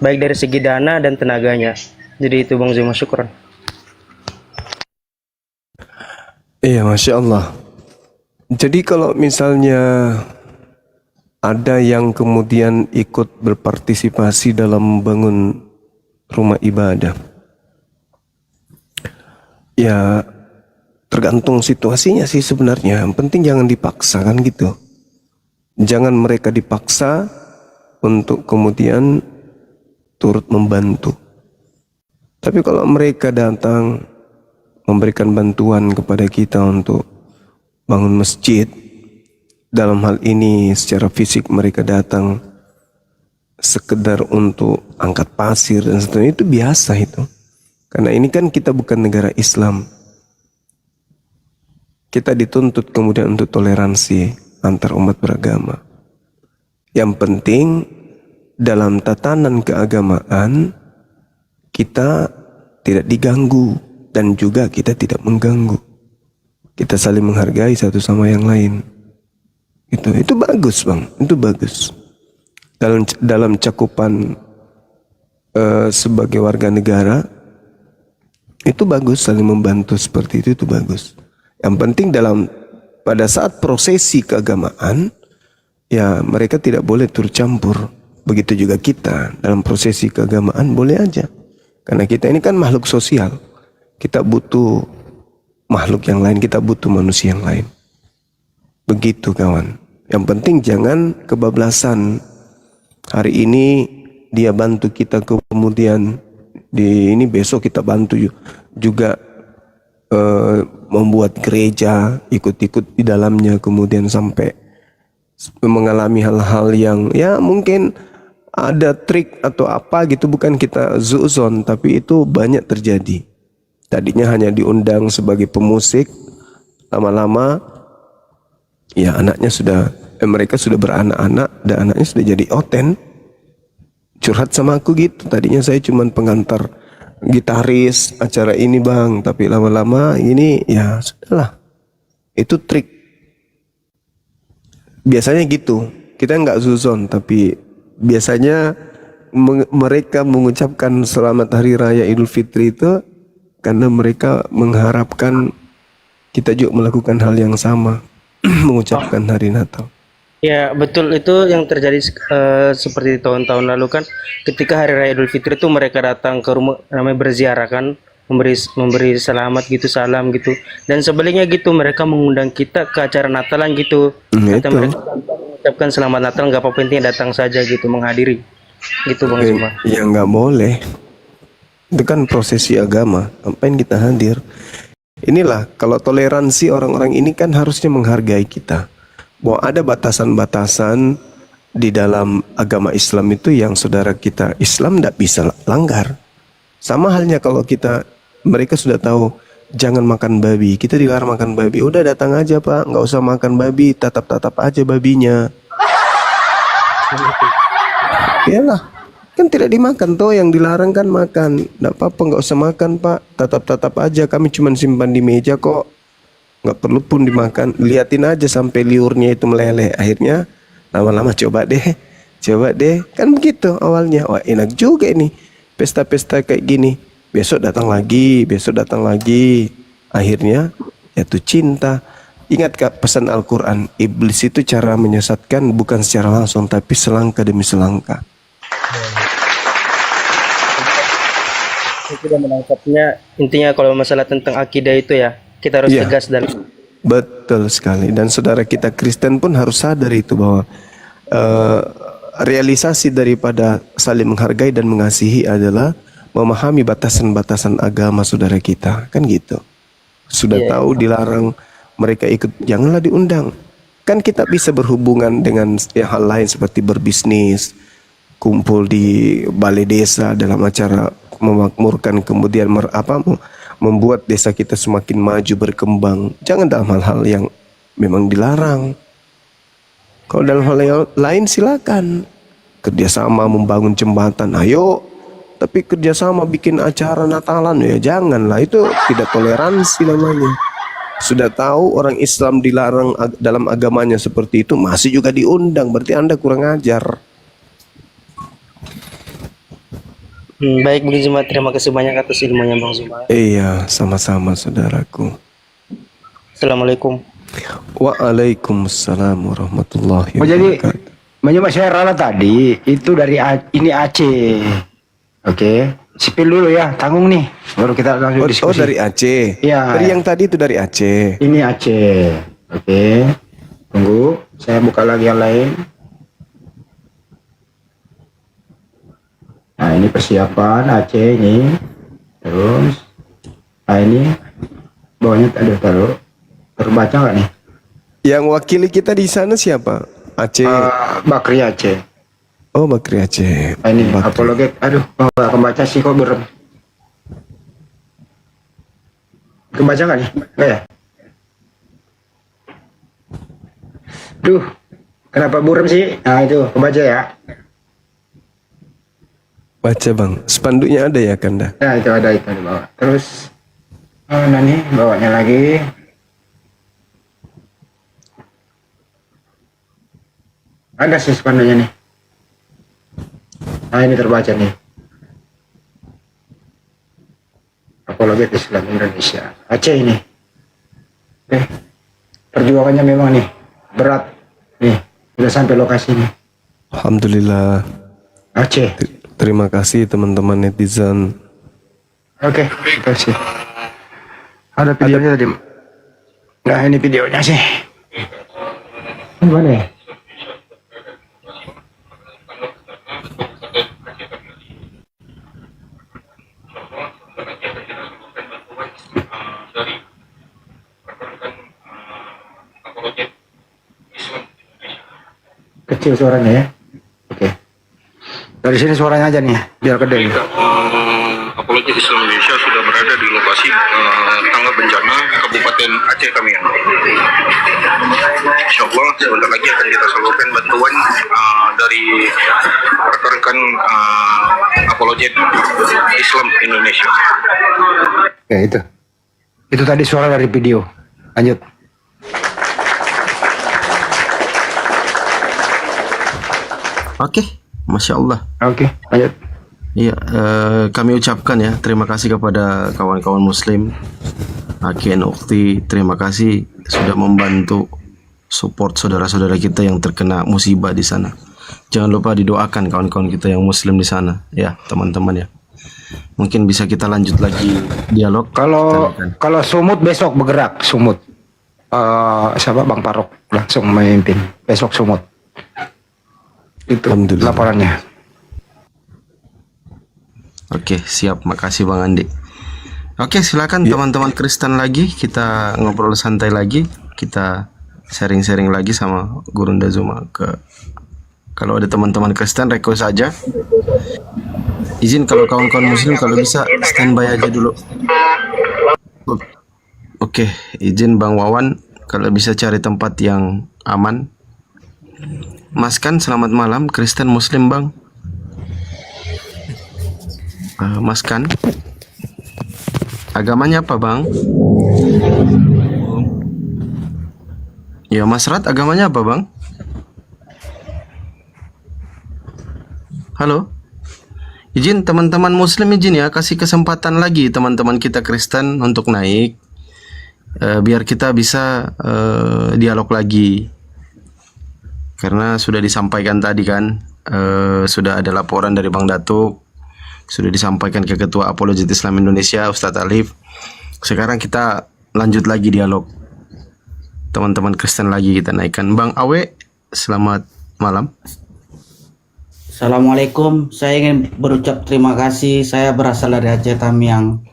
baik dari segi dana dan tenaganya. Jadi itu Bang Zuma, syukuran. Iya, Masya Allah. Jadi kalau misalnya ada yang kemudian ikut berpartisipasi dalam membangun rumah ibadah, ya tergantung situasinya sih sebenarnya. Yang penting jangan dipaksa kan gitu. Jangan mereka dipaksa untuk kemudian turut membantu. Tapi kalau mereka datang memberikan bantuan kepada kita untuk bangun masjid, dalam hal ini secara fisik mereka datang sekedar untuk angkat pasir dan seterusnya, itu biasa itu. Karena ini kan kita bukan negara Islam. Kita dituntut kemudian untuk toleransi antar umat beragama. Yang penting dalam tatanan keagamaan kita tidak diganggu dan juga kita tidak mengganggu. Kita saling menghargai satu sama yang lain. Itu bagus, Bang. Itu bagus. Dalam cakupan sebagai warga negara, itu bagus, saling membantu seperti itu bagus. Yang penting pada saat prosesi keagamaan, ya mereka tidak boleh turut campur. Begitu juga kita dalam prosesi keagamaan boleh aja. Karena kita ini kan makhluk sosial. Kita butuh makhluk yang lain, kita butuh manusia yang lain. Begitu kawan. Yang penting jangan kebablasan. Hari ini dia bantu kita, kemudian ini besok kita bantu juga membuat gereja, ikut-ikut di dalamnya, kemudian sampai mengalami hal-hal yang ya mungkin ada trik atau apa gitu, bukan kita zuzon, tapi itu banyak terjadi. Tadinya hanya diundang sebagai pemusik, lama-lama ya anaknya mereka sudah beranak-anak dan anaknya sudah jadi oten. Curhat sama aku gitu, tadinya saya cuman pengantar gitaris acara ini bang, tapi lama-lama ini ya sudahlah, itu trik. Biasanya gitu, kita nggak zuzon, tapi biasanya mereka mengucapkan selamat hari raya Idul Fitri itu karena mereka mengharapkan kita juga melakukan hal yang sama, mengucapkan hari Natal. Ya betul, itu yang terjadi seperti tahun-tahun lalu kan, ketika hari raya Idul Fitri itu mereka datang ke rumah, namanya berziarah kan, memberi selamat gitu, salam gitu, dan sebaliknya gitu mereka mengundang kita ke acara Natalan gitu. Kata mereka mengucapkan selamat Natal, nggak apa-apa, intinya datang saja gitu, menghadiri gitu Bang Zuma. Ya nggak boleh, itu kan prosesi agama, ngapain kita hadir? Inilah kalau toleransi, orang-orang ini kan harusnya menghargai kita. Bahwa ada batasan-batasan di dalam agama Islam itu yang saudara kita Islam tidak bisa langgar. Sama halnya kalau mereka sudah tahu jangan makan babi, kita dilarang makan babi, udah datang aja pak, nggak usah makan babi, tatap-tatap aja babinya. Iyalah, kan tidak dimakan toh, yang dilarang kan makan. Nggak apa-apa, nggak usah makan pak, tatap-tatap aja, kami cuma simpan di meja kok. Nggak perlu pun dimakan, liatin aja sampai liurnya itu meleleh. Akhirnya lama-lama coba deh, kan begitu awalnya. Wah enak juga ini pesta-pesta kayak gini, besok datang lagi. Akhirnya jatuh cinta. Ingat kak pesan Al-Quran, iblis itu cara menyesatkan bukan secara langsung, tapi selangkah demi selangkah. Sudah menangkapnya. Intinya kalau masalah tentang akidah itu ya, kita harus tegas dan betul sekali. Dan saudara kita Kristen pun harus sadar itu, bahwa realisasi daripada saling menghargai dan mengasihi adalah memahami batasan-batasan agama saudara kita, kan gitu. Sudah tahu dilarang, mereka ikut, janganlah diundang. Kan kita bisa berhubungan dengan hal lain seperti berbisnis, kumpul di balai desa dalam acara memakmurkan, kemudian membuat desa kita semakin maju, berkembang. Jangan dalam hal-hal yang memang dilarang. Kalau dalam hal yang lain silakan. Kerjasama membangun jembatan, ayo. Tapi kerjasama bikin acara Natalan, ya janganlah. Itu tidak toleransi namanya. Sudah tahu orang Islam dilarang dalam agamanya seperti itu, masih juga diundang. Berarti Anda kurang ajar. Baik Bang Zuma, terima kasih banyak atas ilmunya Bang Zuma. Iya, sama-sama saudaraku. Assalamualaikum. Waalaikumsalam warahmatullahi Jadi wabarakatuh. mencoba saya rala tadi itu dari ini Aceh. Oke, sipil dulu ya, tanggung nih, baru kita langsung diskusi. Oh dari Aceh. Iya. Dari yang tadi itu dari Aceh. Ini Aceh. Oke, tunggu, saya buka lagi yang lain. Nah ini persiapan Aceh ini. Terus, nah ini bawahnya ada taruh. Terbaca nggak nih? Yang wakili kita di sana siapa? Aceh. Bakri Aceh. Oh, Bakri Aceh. Nah, ini Bakri. apologet. Aduh, nggak kebaca sih kok burem. Kebaca nggak nih? Nggak ya? Duh, kenapa burem sih? Nah itu, kebaca ya. Baca bang. Spanduknya ada ya Kanda? Nah itu ada di bawah. Terus, nah nih bawahnya lagi. Ada sih spanduknya nih. Nah ini terbaca nih. Apologet Islam Indonesia. Aceh ini. Oke. Perjuangannya memang nih berat. Nih, udah sampai lokasi nih. Alhamdulillah. Aceh. Terima kasih teman-teman netizen. Oke, terima kasih. Ada videonya tadi. Nah ini videonya sih. Ini mana ya? Kecil suaranya ya. Oke. Dari sini suaranya aja nih, biar gede. Apologet Islam Indonesia sudah berada di lokasi tanggap bencana Kabupaten Aceh Tamiang. Insya Allah sebentar lagi akan kita salurkan bantuan dari rekan-rekan Apologet Islam Indonesia. Oke, itu. Itu tadi suara dari video. Lanjut. Oke, Masya Allah. Oke, lanjut. Iya, kami ucapkan ya terima kasih kepada kawan-kawan Muslim, Aki dan Ukti. Terima kasih sudah membantu support saudara-saudara kita yang terkena musibah di sana. Jangan lupa didoakan kawan-kawan kita yang Muslim di sana, ya teman-teman ya. Mungkin bisa kita lanjut lagi dialog. Kalau Sumut besok bergerak, Sumut. Siapa Bang Parok langsung memimpin besok Sumut. Itu Alhamdulillah. laporannya. Oke, siap. Makasih Bang Andi. Oke, silakan teman-teman Kristen lagi. Kita ngobrol santai lagi. Kita sharing-sharing lagi sama Gurunda Zuma. Kalau ada teman-teman Kristen, request aja. Izin kalau kawan-kawan Muslim kalau bisa standby aja dulu. Oke, izin Bang Wawan kalau bisa cari tempat yang aman. Mas Kan, selamat malam. Kristen Muslim Bang. Mas Kan, agamanya apa Bang? Ya Mas Rat, agamanya apa Bang? Halo? Izin teman-teman Muslim, izin ya, kasih kesempatan lagi teman-teman kita Kristen untuk naik, biar kita bisa dialog lagi. Karena sudah disampaikan tadi kan, sudah ada laporan dari Bang Datuk, sudah disampaikan ke Ketua Apologet Islam Indonesia Ustadz Alif. Sekarang kita lanjut lagi dialog. Teman-teman Kristen lagi kita naikkan. Bang Awe, selamat malam. Assalamualaikum, saya ingin berucap terima kasih. Saya berasal dari Aceh Tamiang.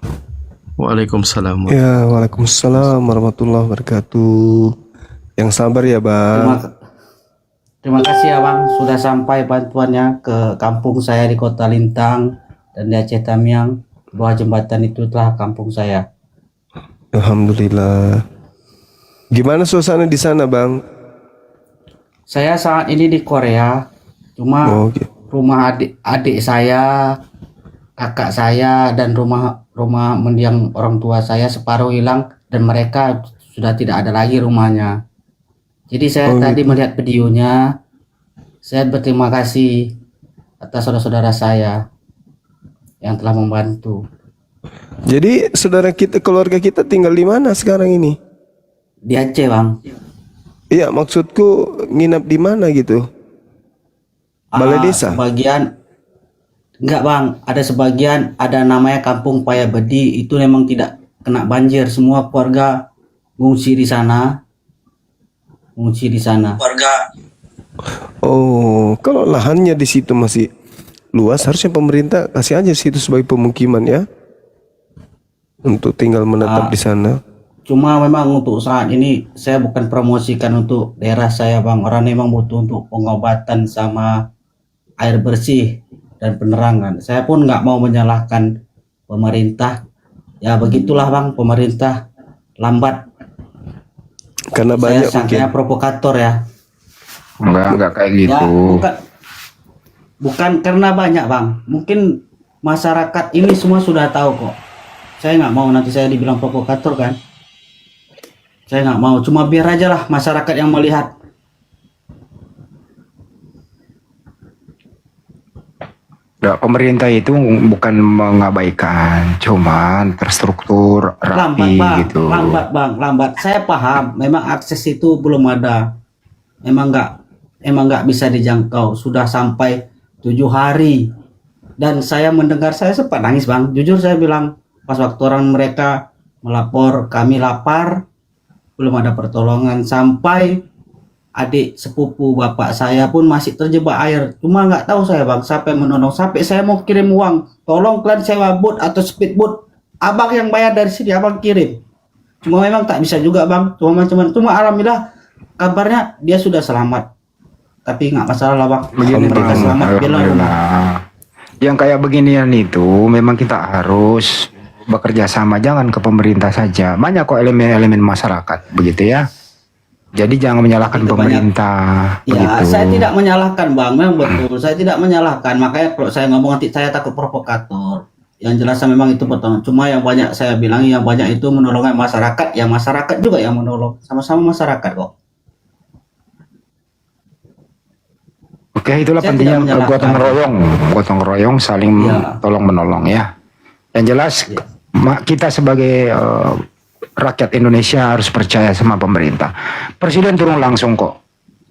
Waalaikumsalam. Ya, waalaikumsalam warahmatullahi wabarakatuh. Yang sabar ya bang. Terima kasih ya Bang, sudah sampai bantuannya ke kampung saya di Kota Lintang dan di Aceh Tamiang. Bawah jembatan itu telah kampung saya. Alhamdulillah. Gimana suasana di sana bang? Saya saat ini di Korea, cuma Oke. rumah adik saya, kakak saya, dan rumah mendiang orang tua saya separuh hilang dan mereka sudah tidak ada lagi rumahnya. Jadi saya tadi melihat videonya, saya berterima kasih atas saudara-saudara saya yang telah membantu. Jadi saudara kita, keluarga kita tinggal di mana sekarang ini? Di Aceh Bang. Iya, maksudku nginap di mana gitu? Balai desa? Sebagian enggak Bang, ada sebagian ada namanya Kampung Payabedi, itu memang tidak kena banjir, semua keluarga ngungsi di sana. Oh, kalau lahannya di situ masih luas, harusnya pemerintah kasih aja situ sebagai pemukiman ya, untuk tinggal menetap di sana. Cuma memang untuk saat ini saya bukan promosikan untuk daerah saya bang. Orang memang butuh untuk pengobatan sama air bersih dan penerangan. Saya pun nggak mau menyalahkan pemerintah. Ya begitulah bang, pemerintah lambat. Karena Saya banyak mungkin. sangkanya provokator ya. Enggak kayak gitu. Ya bukan karena banyak bang. Mungkin masyarakat ini semua sudah tahu kok. Saya nggak mau nanti saya dibilang provokator kan. Saya nggak mau, cuma biar aja lah masyarakat yang melihat. Nah, pemerintah itu bukan mengabaikan, cuman terstruktur rapi gitu. Lambat. Saya paham, memang akses itu belum ada. Emang nggak bisa dijangkau. Sudah sampai 7 hari. Dan saya mendengar, saya sempat nangis bang. Jujur saya bilang, pas waktu orang mereka melapor, kami lapar, belum ada pertolongan, sampai adik sepupu bapak saya pun masih terjebak air. Cuma nggak tahu saya bang, sampai menolong, sampai saya mau kirim uang, tolong kalian sewa boat atau speedboat, abang yang bayar dari sini, abang kirim. Cuma memang tak bisa juga bang, cuma alhamdulillah kabarnya dia sudah selamat, tapi nggak masalah lah bang. Begini Mereka bang, selamat, bilang alhamdulillah. Yang kayak beginian itu memang kita harus bekerja sama, jangan ke pemerintah saja. Banyak kok elemen-elemen masyarakat, begitu ya. Jadi jangan menyalahkan Itu pemerintah. Ya, begitu. saya tidak menyalahkan bang, memang betul. Saya tidak menyalahkan, makanya kalau saya ngomong nanti saya takut provokator. Yang jelas memang itu pertolongan. Cuma yang banyak saya bilang, yang banyak itu menolong masyarakat, ya masyarakat juga yang menolong. Sama-sama masyarakat kok. Oke, itulah Saya pentingnya tidak menyalahkan. gotong royong, saling Ya. tolong menolong ya. Yang jelas Ya. kita sebagai rakyat Indonesia harus percaya sama pemerintah. Presiden turun langsung kok,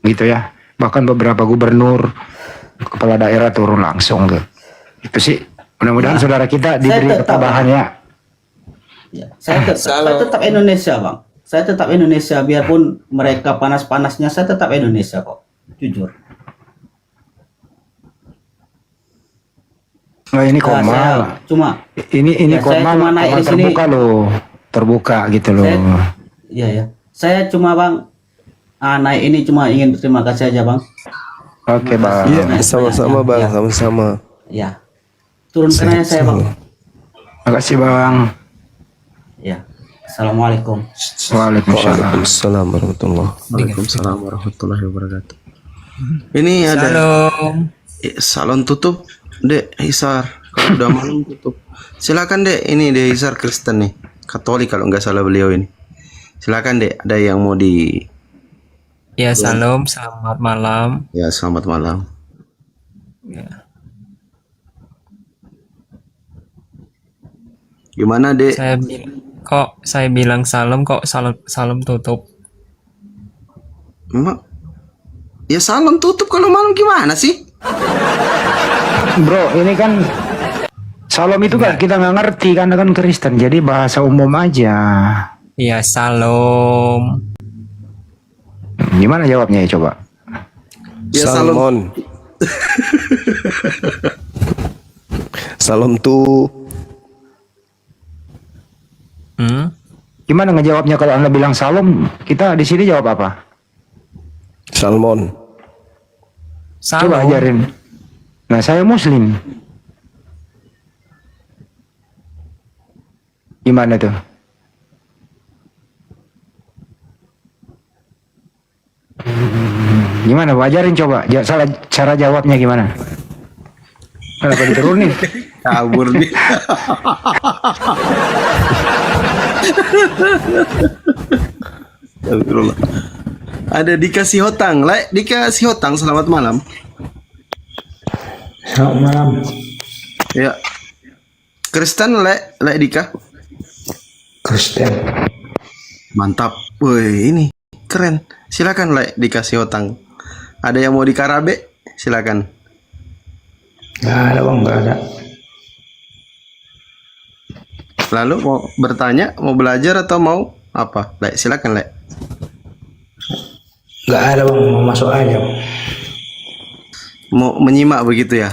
gitu ya. Bahkan beberapa gubernur, kepala daerah turun langsung gitu. Itu sih. Mudah-mudahan saudara kita diberi tetap- ketabahan ya. Ya, saya tetap Indonesia bang. Saya tetap Indonesia, biarpun mereka panas-panasnya, saya tetap Indonesia kok. Jujur. Nah, ini Ya, Komal. saya cuma Ini Ya, saya Komal, cuma naik Komal di sini. terbuka loh. Terbuka gitu loh. ya. Saya cuma bang, naik ini cuma ingin berterima kasih aja bang. Oke, Bang. Iya, sama-sama bang, Ya. sama-sama. Ya. Turunkan aja saya bang. Makasih, Bang. Ya. Assalamualaikum. Waalaikumsalam. Waalaikumsalam warahmatullahi. Waalaikumsalam warahmatullahi wabarakatuh. Ini ada salon tutup, Dek Hisar. Kalau udah malam tutup. Silakan Dek, ini Dek Hisar Kristen nih, Katolik kalau nggak salah beliau ini. Silakan Dek, ada yang mau di. Ya, salam, selamat malam. Ya, selamat malam. Gimana Dek? Saya bilang salam kok salam tutup. Emang? Ya salam tutup kalau malam gimana sih? Bro, ini kan salam itu kan kita nggak ngerti karena kan Kristen, jadi bahasa umum aja. Ya, salam. Gimana jawabnya ya coba? Ya Salmon. Salam tuh. Gimana ngejawabnya kalau Anda bilang salam? Kita di sini jawab apa? Salmon. Coba Salam. ajarin. Nah, saya Muslim. Gimana tuh? Gimana? Ajarin coba. Cara jawabnya gimana? Kenapa diturunin? Kabur nih. Astagfirullah. Ada Dika Sihotang. Dika Sihotang, selamat malam. Selamat malam. Ya. Kristen Dika. Kristen. Mantap. Woi, ini keren. Silakan Dika Sihotang. Ada yang mau di Karabe? Silakan. Nggak ada bang, nggak ada. Lalu mau bertanya, mau belajar atau mau apa? Silakan Nggak ada bang, mau masuk aja bang. Mau menyimak begitu ya?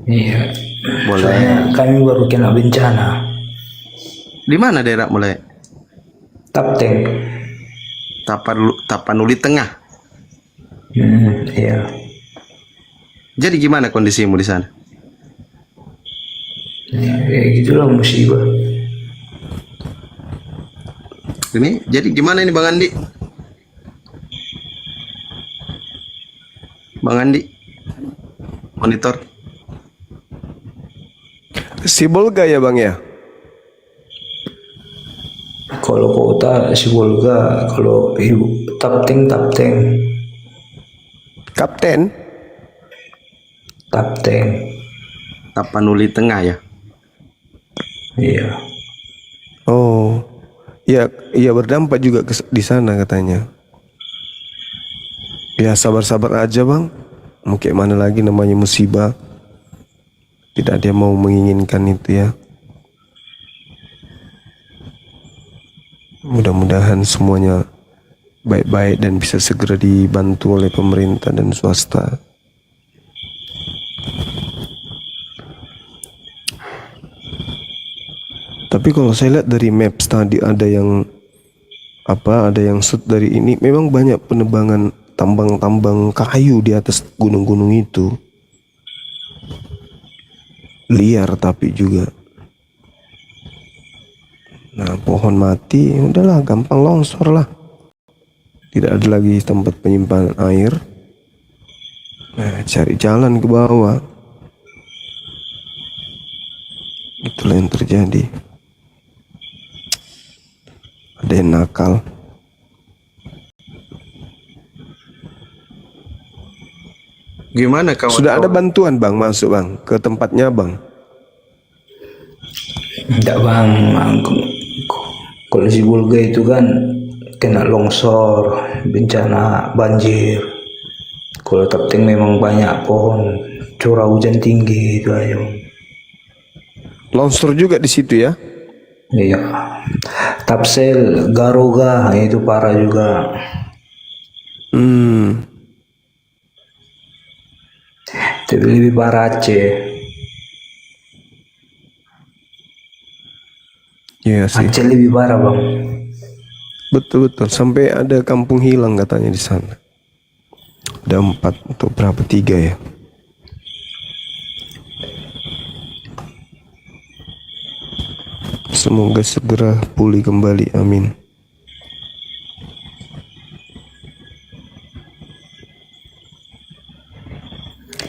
Iya. Boleh. Soalnya kami baru kena bencana. Di mana daerah mulai? Tapteng. Tapanuli Tengah. Iya. Jadi gimana kondisimu di sana? Ya, kayak gitulah musibah. Ini jadi gimana ini Bang Andi? Bang Andi, monitor. Sibolga ya Bang ya? Kalau kota Sibolga, kalau ibu Tapteng. Kapten? Tapteng. Tapanuli Tengah ya? Iya. Oh, ya, iya berdampak juga di sana katanya. Ya sabar-sabar aja Bang. Mau kayak mana lagi namanya musibah. Tidak ada yang mau menginginkan itu ya. Mudah-mudahan semuanya baik-baik dan bisa segera dibantu oleh pemerintah dan swasta. Tapi kalau saya lihat dari maps tadi ada yang shoot dari ini, memang banyak penebangan tambang-tambang kayu di atas gunung-gunung itu. Liar tapi juga. Nah, pohon mati, udahlah gampang longsor lah. Tidak ada lagi tempat penyimpanan air. Nah, cari jalan ke bawah. Itulah yang terjadi. Ada yang nakal. Gimana kawan? Sudah ada bantuan Bang masuk Bang ke tempatnya Bang? Enggak bang, kalau Sibolga itu kan kena longsor, bencana banjir. Kalau Tapteng memang banyak pohon, curah hujan tinggi itu aja. Longsor juga di situ ya? Iya. Tapsel, Garoga itu parah juga. Tapi lebih parah Aceh. Iya sih. Aceh lebih parah bang. Betul-betul. Sampai ada kampung hilang katanya di sana. Ada 4 atau berapa 3 ya? Semoga segera pulih kembali. Amin.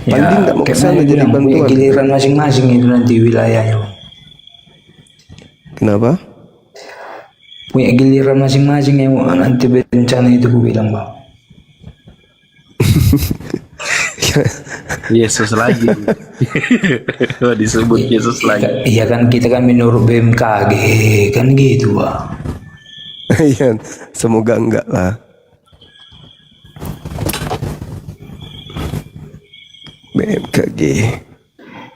Pandi nggak mau kesana jadi bantuan. Giliran masing-masing itu nanti wilayahnya. Bang. Kenapa? Punya giliran masing-masing yang nanti bencana itu gue bilang bang. Yesus lagi. Disebut Yesus lagi. Iya kan kita kan menurut BMKG kan gitu bang. Iya, semoga enggak lah. BMKG.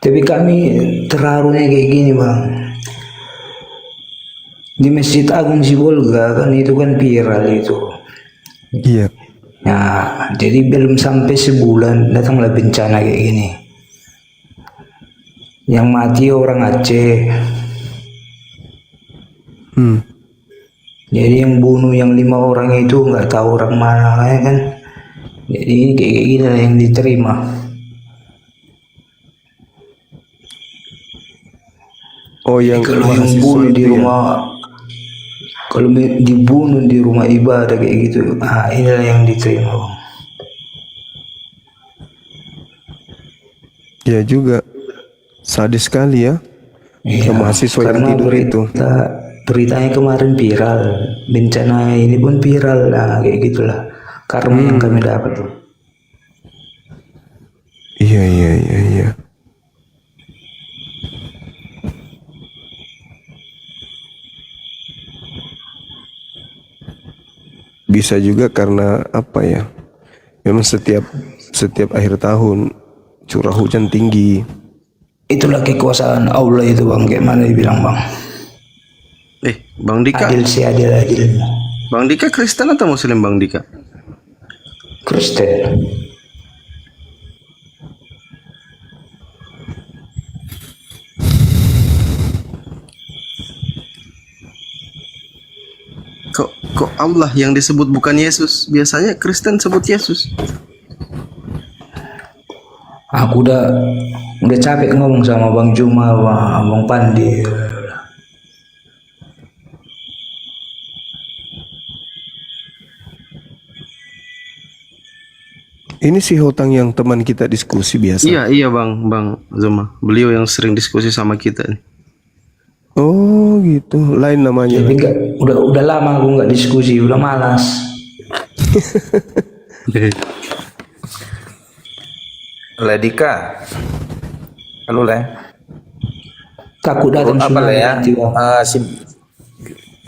Tapi kami terharunya kayak gini bang. Di Masjid Agung Sibolga kan itu kan viral itu. Iya. Nah, jadi belum sampai sebulan datanglah bencana kayak gini. Yang mati orang Aceh. Jadi yang bunuh yang 5 orang itu nggak tahu orang mana ya kan. Jadi ini kayak gini lah yang diterima. Oh yang Kalau yang bunuh di rumah, kalau dibunuh di rumah ibadah kayak gitu, inilah yang diterima bang. Ya juga sadis sekali ya. Iya, Mahasiswa yang karena tidur itu. Beritanya kemarin viral, bencana ini pun viral lah kayak gitulah. Karma yang kami dapat tuh. Iya. Bisa juga karena apa ya? Memang setiap akhir tahun curah hujan tinggi. Itulah kekuasaan Allah itu bang, kayak mana dibilang bang? Bang Dika. Adil sih adil. Bang Dika Kristen atau Muslim Bang Dika? Kristen. kok Allah yang disebut bukan Yesus? Biasanya Kristen sebut Yesus. Aku udah capek ngomong sama Bang Juma, Bang Pandi. Ini si Hotang yang teman kita diskusi biasa. Iya Bang Zuma. Beliau yang sering diskusi sama kita nih. Oh gitu, lain namanya. Tapi udah lama aku nggak diskusi, udah malas. Ledika, halo Le. Takut datang Apa Le ya? nanti, Bang.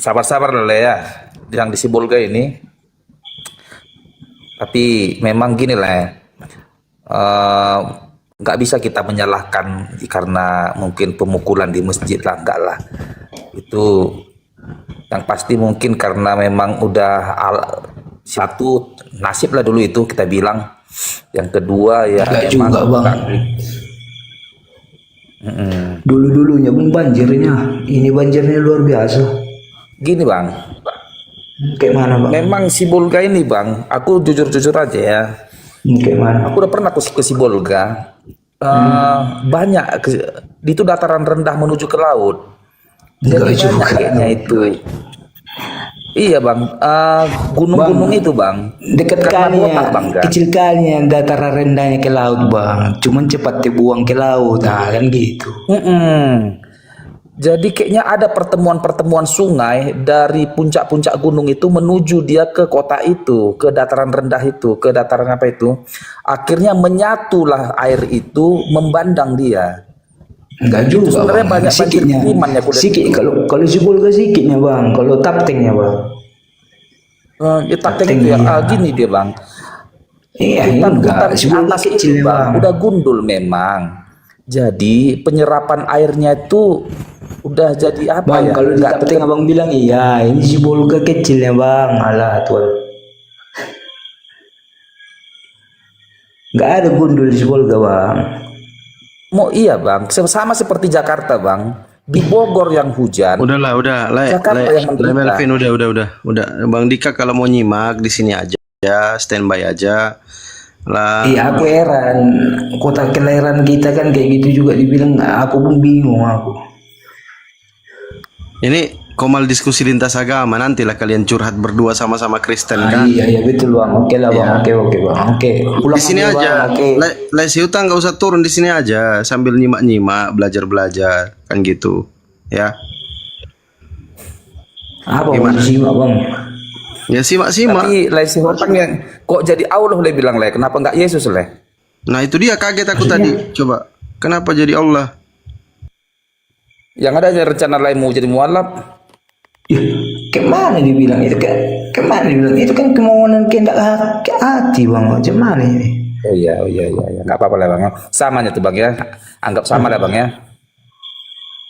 Sabar-sabar lo Le ya, yang di Sibolga ini. Tapi memang gini lah, nggak bisa kita menyalahkan karena mungkin pemukulan di masjid lah, enggak lah. Itu yang pasti mungkin karena memang udah satu nasib lah dulu itu kita bilang. Yang kedua ya Enggak memang juga Bang. Dulu-dulunya pun banjirnya, ini banjirnya luar biasa. Gini Bang, Kayak mana Bang? memang Sibolga ini Bang, aku jujur-jujur aja ya. Kayak mana? Aku udah pernah ke Sibolga. Banyak itu dataran rendah menuju ke laut. Enggak Jadi juga. banyak kayaknya itu. Iya Bang, gunung-gunung itu Bang. Dekat Karena kali botak, Bang, kan? kecil kali yang dataran rendahnya ke laut Bang. Cuman cepat dibuang ke laut, kan gitu. Jadi kayaknya ada pertemuan-pertemuan sungai dari puncak-puncak gunung itu menuju dia ke kota itu, ke dataran rendah itu, ke dataran apa itu. Akhirnya menyatulah air itu membandang dia. Enggak Itu juga sebenarnya Bang. banyak banjir Sikitnya. kiriman ya, kuda. Sikit kalau Sibolga sikitnya Bang, kalau Taptengnya Bang. Ya, Tapteng itu ya, gini dia Bang. Iya, Hutan-hutan di Sibolga atas itu kecil Bang, Bang. udah gundul memang. Jadi penyerapan airnya itu udah jadi apa Bang, ya? kalau di Nggak Tapteng Abang bilang iya, ini Sibolga kecilnya Bang. Alah tuh. Enggak ada gundul di Sibolga Bang. Mau iya Bang, sama seperti Jakarta Bang. Di Bogor yang hujan. Udah. Jakarta yang menderita. Melvin udah. Bang Dika kalau mau nyimak di sini aja, standby aja. Lah. Iya, aku heran. Kota kelahiran kita kan kayak gitu juga dibilang. Aku pun bingung aku. Ini komal diskusi lintas agama, nantilah kalian curhat berdua sama-sama Kristen kan. Iya betul Bang. Oke lah Bang. Iya. Oke Bang. Oke. Di sini aja. Si Utang nggak usah turun di sini aja sambil nyimak-nyimak, belajar kan gitu. Ya. Apa Gimana? mau disimak Bang? Ya simak-simak. Tapi si Hotang yang kok jadi Allah le bilang le, kenapa nggak Yesus le? Nah itu dia kaget aku tadi. Coba, kenapa jadi Allah? Yang ada rencana lain mau jadi mualaf. Kemana dibilang itu kan? Kemana dibilang itu kan kemauan kehendak hati Bang. Macam mana ini? Oh iya, nggak apa-apa lah Bang. Samanya tuh Bang ya, anggap sama lah Bang ya.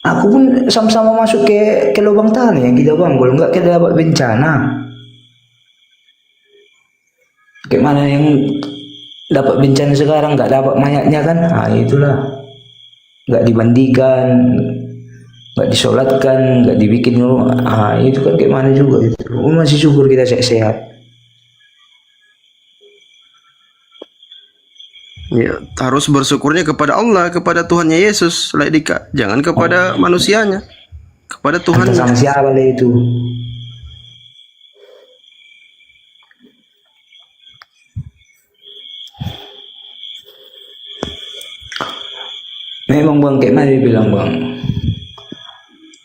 Aku pun sama-sama masuk ke lubang tali yang kita Bang. Kalau nggak kita dapat bencana. Kayak mana yang dapat bencana sekarang nggak dapat mayatnya kan? Nah itulah, nggak dimandikan, nggak disolatkan, nggak dibikin. Ah itu kan kayak mana juga itu. Masih syukur kita sehat. Ya, harus bersyukurnya kepada Allah, kepada Tuhannya Yesus, Dika. Jangan kepada manusianya, kepada Tuhan. Sama siapa lah itu? Memang Bang, kayak mana dibilang Bang,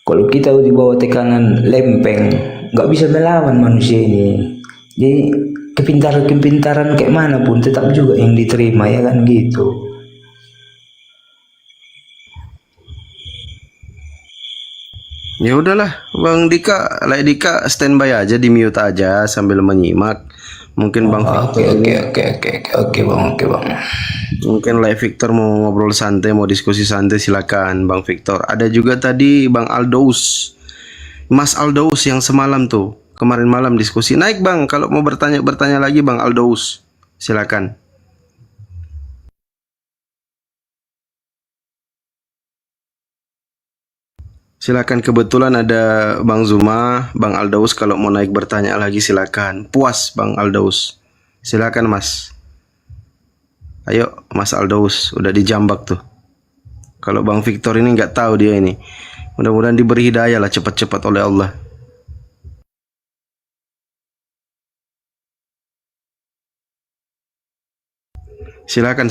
kalau kita di bawah tekanan lempeng nggak bisa melawan manusia ini. Jadi kepintaran kayak mana pun tetap juga yang diterima ya kan gitu. Ya udahlah, Bang Dika, Dika standby aja, di mute aja sambil menyimak. Mungkin Bang Oke Bang. Mungkin Victor mau ngobrol santai, mau diskusi santai, silakan Bang Victor. Ada juga tadi Bang Aldaus, Mas Aldaus yang semalam tuh, kemarin malam diskusi. Naik Bang, kalau mau bertanya lagi Bang Aldaus, silakan. Silakan, kebetulan ada Bang Zuma, Bang Aldaus kalau mau naik bertanya lagi silakan. Puas Bang Aldaus. Silakan Mas. Ayo Mas Aldaus, udah dijambak tuh. Kalau Bang Victor ini nggak tahu dia ini. Mudah-mudahan diberi hidayah lah cepat-cepat oleh Allah. Silakan.